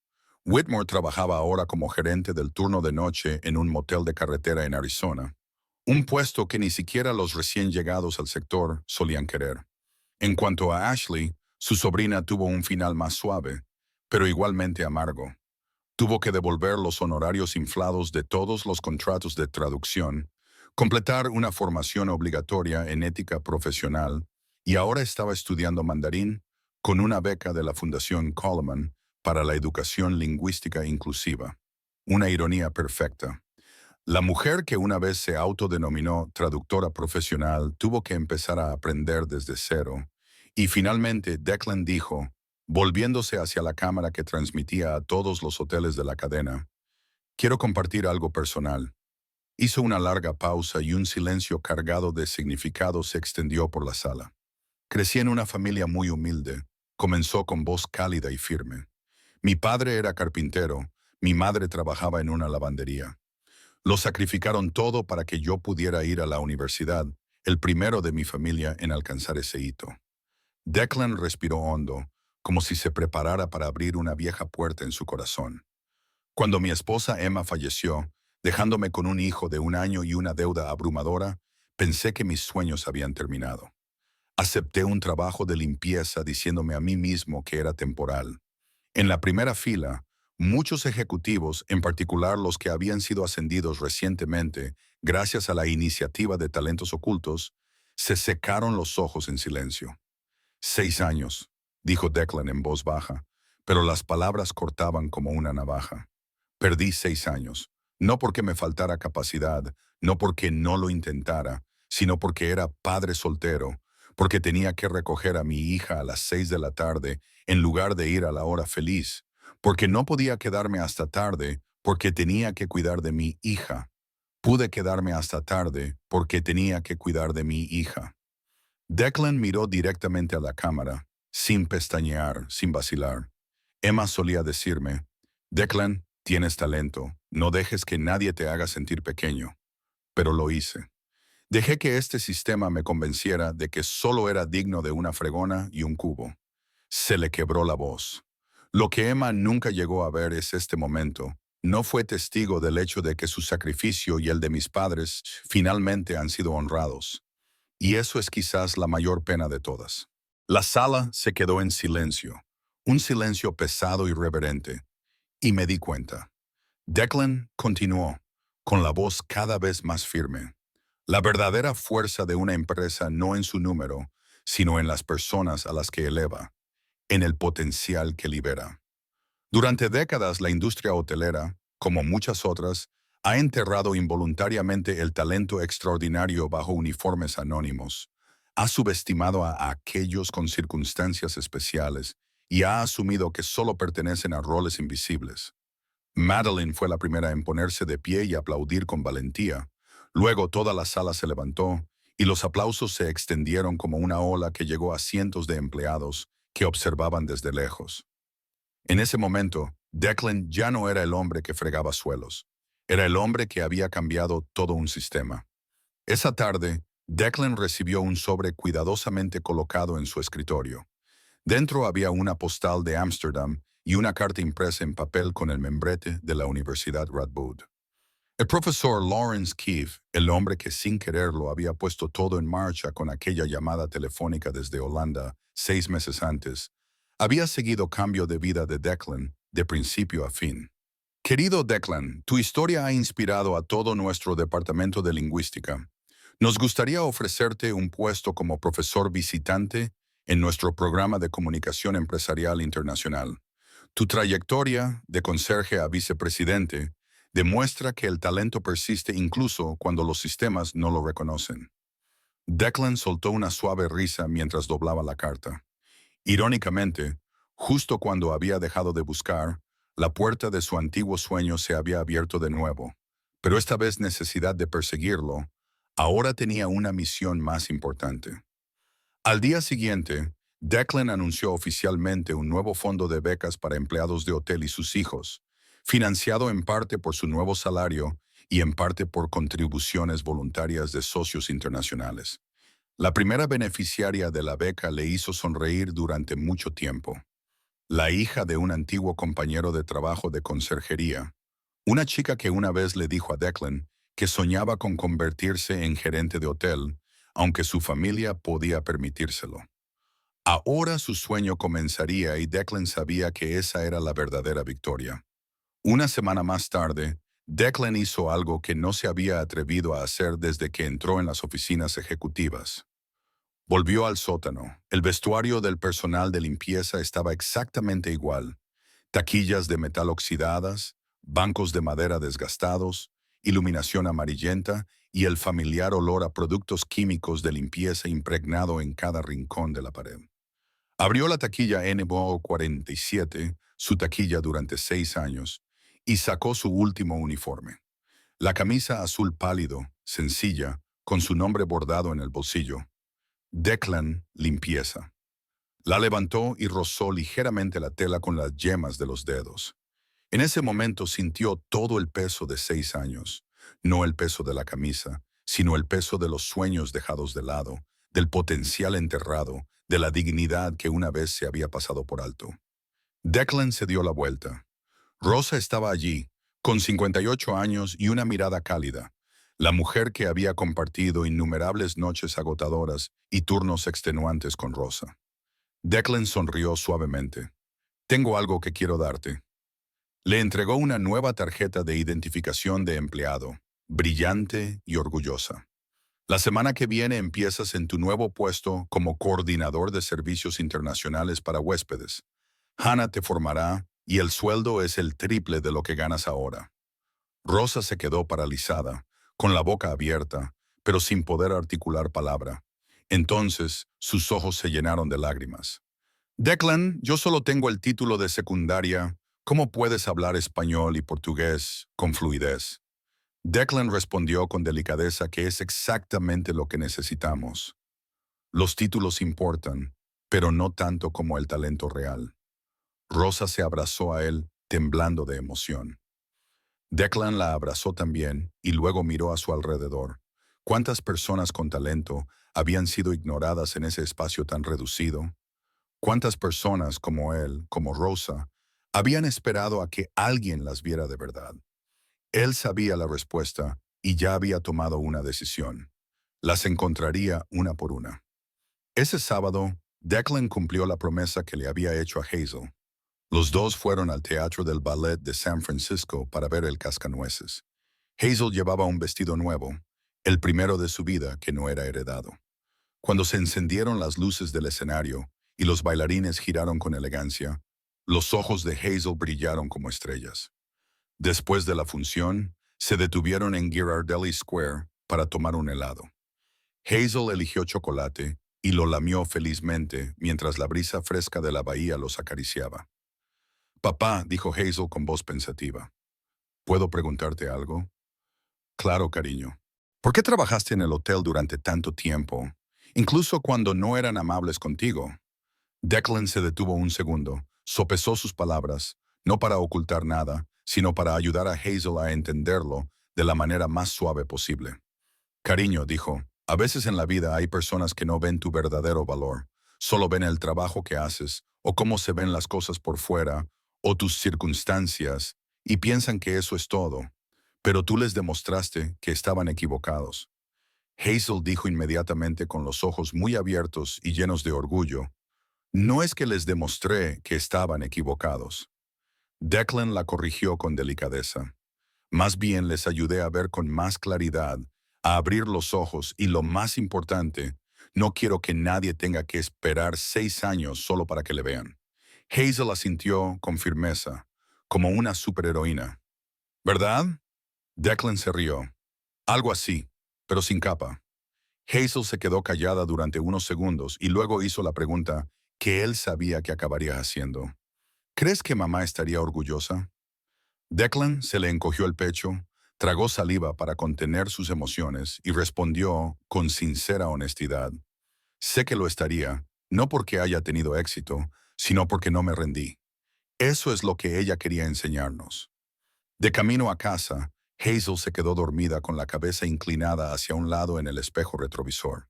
Whitmore trabajaba ahora como gerente del turno de noche en un motel de carretera en Arizona, un puesto que ni siquiera los recién llegados al sector solían querer. En cuanto a Ashley, su sobrina tuvo un final más suave, pero igualmente amargo. Tuvo que devolver los honorarios inflados de todos los contratos de traducción, completar una formación obligatoria en ética profesional y ahora estaba estudiando mandarín con una beca de la Fundación Coleman para la educación lingüística inclusiva. Una ironía perfecta. La mujer que una vez se autodenominó traductora profesional tuvo que empezar a aprender desde cero. Y finalmente Declan dijo, volviéndose hacia la cámara que transmitía a todos los hoteles de la cadena, quiero compartir algo personal. Hizo una larga pausa y un silencio cargado de significado se extendió por la sala. Crecí en una familia muy humilde. Comenzó con voz cálida y firme. Mi padre era carpintero, mi madre trabajaba en una lavandería. Lo sacrificaron todo para que yo pudiera ir a la universidad, el primero de mi familia en alcanzar ese hito. Declan respiró hondo, como si se preparara para abrir una vieja puerta en su corazón. Cuando mi esposa Emma falleció, dejándome con un hijo de 1 año y una deuda abrumadora, pensé que mis sueños habían terminado. Acepté un trabajo de limpieza diciéndome a mí mismo que era temporal. En la primera fila, muchos ejecutivos, en particular los que habían sido ascendidos recientemente gracias a la iniciativa de talentos ocultos, se secaron los ojos en silencio. 6 años, dijo Declan en voz baja, pero las palabras cortaban como una navaja. Perdí 6 años, no porque me faltara capacidad, no porque no lo intentara, sino porque era padre soltero, porque tenía que recoger a mi hija a las 6 de la tarde en lugar de ir a la hora feliz, porque no podía quedarme hasta tarde porque tenía que cuidar de mi hija. Pude quedarme hasta tarde porque tenía que cuidar de mi hija. Declan miró directamente a la cámara, sin pestañear, sin vacilar. Emma solía decirme, Declan, tienes talento, no dejes que nadie te haga sentir pequeño. Pero lo hice. Dejé que este sistema me convenciera de que solo era digno de una fregona y un cubo. Se le quebró la voz. Lo que Emma nunca llegó a ver es este momento. No fue testigo del hecho de que su sacrificio y el de mis padres finalmente han sido honrados. Y eso es quizás la mayor pena de todas. La sala se quedó en silencio, un silencio pesado y reverente, y me di cuenta. Declan continuó, con la voz cada vez más firme. La verdadera fuerza de una empresa no en su número, sino en las personas a las que eleva, en el potencial que libera. Durante décadas la industria hotelera, como muchas otras, ha enterrado involuntariamente el talento extraordinario bajo uniformes anónimos. Ha subestimado a aquellos con circunstancias especiales y ha asumido que solo pertenecen a roles invisibles. Madeline fue la primera en ponerse de pie y aplaudir con valentía. Luego toda la sala se levantó y los aplausos se extendieron como una ola que llegó a cientos de empleados que observaban desde lejos. En ese momento, Declan ya no era el hombre que fregaba suelos. Era el hombre que había cambiado todo un sistema. Esa tarde, Declan recibió un sobre cuidadosamente colocado en su escritorio. Dentro había una postal de Ámsterdam y una carta impresa en papel con el membrete de la Universidad Radboud. El profesor Lawrence Keefe, el hombre que sin quererlo había puesto todo en marcha con aquella llamada telefónica desde Holanda 6 meses antes, había seguido cambio de vida de Declan de principio a fin. Querido Declan, tu historia ha inspirado a todo nuestro departamento de lingüística. Nos gustaría ofrecerte un puesto como profesor visitante en nuestro programa de comunicación empresarial internacional. Tu trayectoria, de conserje a vicepresidente, demuestra que el talento persiste incluso cuando los sistemas no lo reconocen. Declan soltó una suave risa mientras doblaba la carta. Irónicamente, justo cuando había dejado de buscar, la puerta de su antiguo sueño se había abierto de nuevo, pero esta vez necesidad de perseguirlo, ahora tenía una misión más importante. Al día siguiente, Declan anunció oficialmente un nuevo fondo de becas para empleados de hotel y sus hijos, financiado en parte por su nuevo salario y en parte por contribuciones voluntarias de socios internacionales. La primera beneficiaria de la beca le hizo sonreír durante mucho tiempo. La hija de un antiguo compañero de trabajo de conserjería, una chica que una vez le dijo a Declan que soñaba con convertirse en gerente de hotel, aunque su familia podía permitírselo. Ahora su sueño comenzaría y Declan sabía que esa era la verdadera victoria. Una semana más tarde, Declan hizo algo que no se había atrevido a hacer desde que entró en las oficinas ejecutivas. Volvió al sótano. El vestuario del personal de limpieza estaba exactamente igual. Taquillas de metal oxidadas, bancos de madera desgastados, iluminación amarillenta y el familiar olor a productos químicos de limpieza impregnado en cada rincón de la pared. Abrió la taquilla NBO 47, su taquilla durante 6 años, y sacó su último uniforme. La camisa azul pálido, sencilla, con su nombre bordado en el bolsillo. Declan Limpieza. La levantó y rozó ligeramente la tela con las yemas de los dedos. En ese momento sintió todo el peso de 6 años, no el peso de la camisa, sino el peso de los sueños dejados de lado, del potencial enterrado, de la dignidad que una vez se había pasado por alto. Declan se dio la vuelta. Rosa estaba allí, con 58 años y una mirada cálida, la mujer que había compartido innumerables noches agotadoras y turnos extenuantes con Rosa. Declan sonrió suavemente. «Tengo algo que quiero darte». Le entregó una nueva tarjeta de identificación de empleado, brillante y orgullosa. «La semana que viene empiezas en tu nuevo puesto como coordinador de servicios internacionales para huéspedes. Hannah te formará y el sueldo es el triple de lo que ganas ahora». Rosa se quedó paralizada, con la boca abierta, pero sin poder articular palabra. Entonces, sus ojos se llenaron de lágrimas. «Declan, yo solo tengo el título de secundaria. ¿Cómo puedes hablar español y portugués con fluidez? Declan respondió con delicadeza que es exactamente lo que necesitamos. Los títulos importan, pero no tanto como el talento real. Rosa se abrazó a él, temblando de emoción. Declan la abrazó también y luego miró a su alrededor. ¿Cuántas personas con talento habían sido ignoradas en ese espacio tan reducido? ¿Cuántas personas como él, como Rosa, habían esperado a que alguien las viera de verdad? Él sabía la respuesta y ya había tomado una decisión. Las encontraría una por una. Ese sábado, Declan cumplió la promesa que le había hecho a Hazel. Los dos fueron al Teatro del Ballet de San Francisco para ver El Cascanueces. Hazel llevaba un vestido nuevo, el primero de su vida que no era heredado. Cuando se encendieron las luces del escenario y los bailarines giraron con elegancia, los ojos de Hazel brillaron como estrellas. Después de la función, se detuvieron en Ghirardelli Square para tomar un helado. Hazel eligió chocolate y lo lamió felizmente mientras la brisa fresca de la bahía los acariciaba. Papá, dijo Hazel con voz pensativa, ¿puedo preguntarte algo? Claro, cariño. ¿Por qué trabajaste en el hotel durante tanto tiempo, incluso cuando no eran amables contigo? Declan se detuvo un segundo, sopesó sus palabras, no para ocultar nada, sino para ayudar a Hazel a entenderlo de la manera más suave posible. Cariño, dijo, a veces en la vida hay personas que no ven tu verdadero valor, solo ven el trabajo que haces, o cómo se ven las cosas por fuera, o tus circunstancias, y piensan que eso es todo. Pero tú les demostraste que estaban equivocados. Hazel dijo inmediatamente con los ojos muy abiertos y llenos de orgullo, no es que les demostré que estaban equivocados. Declan la corrigió con delicadeza. Más bien les ayudé a ver con más claridad, a abrir los ojos y lo más importante, no quiero que nadie tenga que esperar 6 años solo para que le vean. Hazel asintió con firmeza, como una superheroína. ¿Verdad? Declan se rió. Algo así, pero sin capa. Hazel se quedó callada durante unos segundos y luego hizo la pregunta que él sabía que acabaría haciendo. ¿Crees que mamá estaría orgullosa? Declan se le encogió el pecho, tragó saliva para contener sus emociones y respondió con sincera honestidad. Sé que lo estaría, no porque haya tenido éxito, sino porque no me rendí. Eso es lo que ella quería enseñarnos. De camino a casa, Hazel se quedó dormida con la cabeza inclinada hacia un lado en el espejo retrovisor.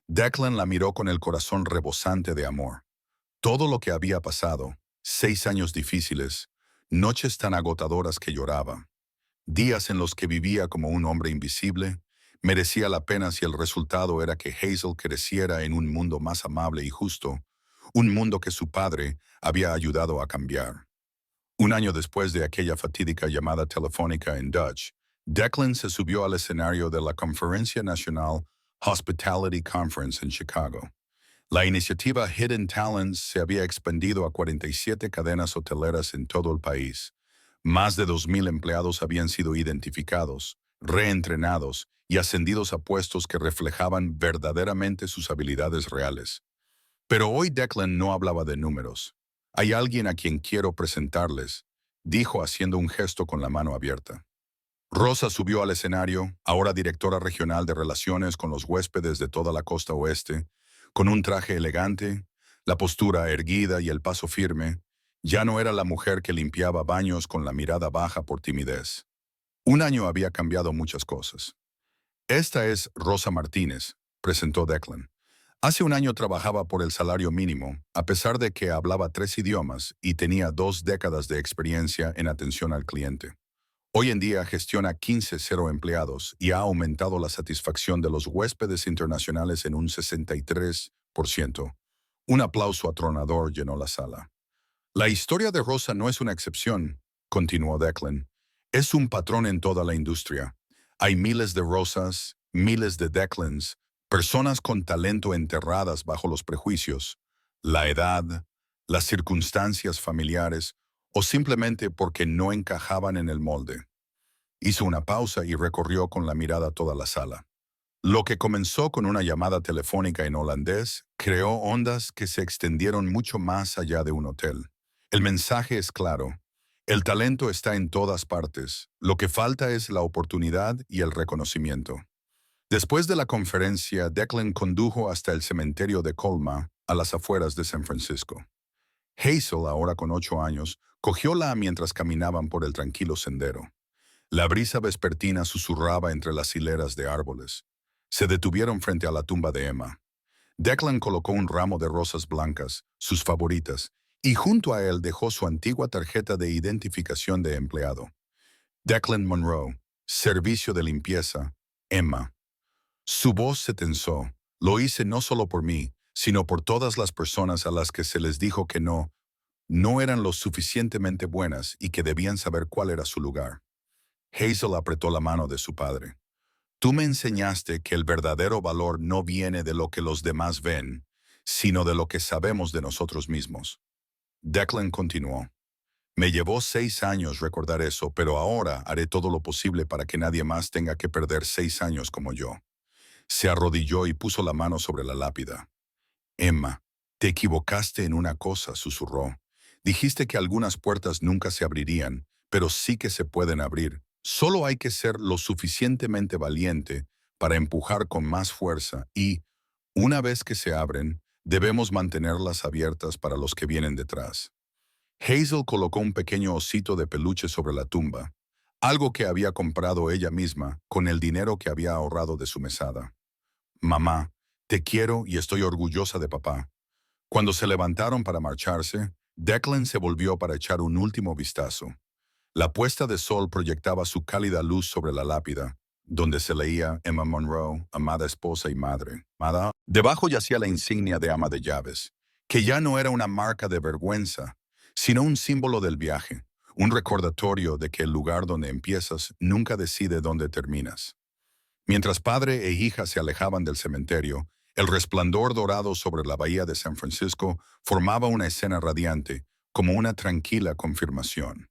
Declan la miró con el corazón rebosante de amor. Todo lo que había pasado, 6 años difíciles, noches tan agotadoras que lloraba, días en los que vivía como un hombre invisible, merecía la pena si el resultado era que Hazel creciera en un mundo más amable y justo, un mundo que su padre había ayudado a cambiar. Un año después de aquella fatídica llamada telefónica en Dutch, Declan se subió al escenario de la Conferencia Nacional Hospitality Conference en Chicago. La iniciativa Hidden Talents se había expandido a 47 cadenas hoteleras en todo el país. Más de 2,000 empleados habían sido identificados, reentrenados y ascendidos a puestos que reflejaban verdaderamente sus habilidades reales. Pero hoy Declan no hablaba de números. Hay alguien a quien quiero presentarles, dijo haciendo un gesto con la mano abierta. Rosa subió al escenario, ahora directora regional de relaciones con los huéspedes de toda la costa oeste, con un traje elegante, la postura erguida y el paso firme. Ya no era la mujer que limpiaba baños con la mirada baja por timidez. Un año había cambiado muchas cosas. Esta es Rosa Martínez, presentó Declan. Hace un año trabajaba por el salario mínimo, a pesar de que hablaba 3 idiomas y tenía 2 décadas de experiencia en atención al cliente. Hoy en día gestiona 15 empleados y ha aumentado la satisfacción de los huéspedes internacionales en un 63%. Un aplauso atronador llenó la sala. La historia de Rosa no es una excepción, continuó Declan. Es un patrón en toda la industria. Hay miles de Rosas, miles de Declans, personas con talento enterradas bajo los prejuicios, la edad, las circunstancias familiares o simplemente porque no encajaban en el molde. Hizo una pausa y recorrió con la mirada toda la sala. Lo que comenzó con una llamada telefónica en holandés creó ondas que se extendieron mucho más allá de un hotel. El mensaje es claro. El talento está en todas partes. Lo que falta es la oportunidad y el reconocimiento. Después de la conferencia, Declan condujo hasta el cementerio de Colma, a las afueras de San Francisco. Hazel, ahora con 8 años, cogióla mientras caminaban por el tranquilo sendero. La brisa vespertina susurraba entre las hileras de árboles. Se detuvieron frente a la tumba de Emma. Declan colocó un ramo de rosas blancas, sus favoritas, y junto a él dejó su antigua tarjeta de identificación de empleado. Declan Monroe, servicio de limpieza, Emma. Su voz se tensó. Lo hice no solo por mí, sino por todas las personas a las que se les dijo que no eran lo suficientemente buenas y que debían saber cuál era su lugar. Hazel apretó la mano de su padre. Tú me enseñaste que el verdadero valor no viene de lo que los demás ven, sino de lo que sabemos de nosotros mismos. Declan continuó. Me llevó 6 años recordar eso, pero ahora haré todo lo posible para que nadie más tenga que perder 6 años como yo. Se arrodilló y puso la mano sobre la lápida. Emma, te equivocaste en una cosa, susurró. Dijiste que algunas puertas nunca se abrirían, pero sí que se pueden abrir. Solo hay que ser lo suficientemente valiente para empujar con más fuerza y, una vez que se abren, debemos mantenerlas abiertas para los que vienen detrás. Hazel colocó un pequeño osito de peluche sobre la tumba, algo que había comprado ella misma con el dinero que había ahorrado de su mesada. Mamá, te quiero y estoy orgullosa de papá. Cuando se levantaron para marcharse, Declan se volvió para echar un último vistazo. La puesta de sol proyectaba su cálida luz sobre la lápida, donde se leía Emma Monroe, amada esposa y madre. Debajo yacía la insignia de ama de llaves, que ya no era una marca de vergüenza, sino un símbolo del viaje, un recordatorio de que el lugar donde empiezas nunca decide dónde terminas. Mientras padre e hija se alejaban del cementerio, el resplandor dorado sobre la bahía de San Francisco formaba una escena radiante, como una tranquila confirmación.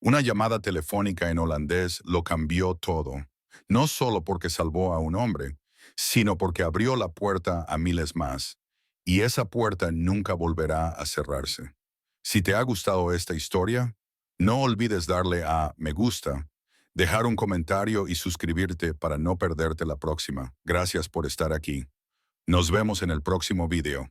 Una llamada telefónica en holandés lo cambió todo, no solo porque salvó a un hombre, sino porque abrió la puerta a miles más, y esa puerta nunca volverá a cerrarse. Si te ha gustado esta historia, no olvides darle a me gusta, dejar un comentario y suscribirte para no perderte la próxima. Gracias por estar aquí. Nos vemos en el próximo video.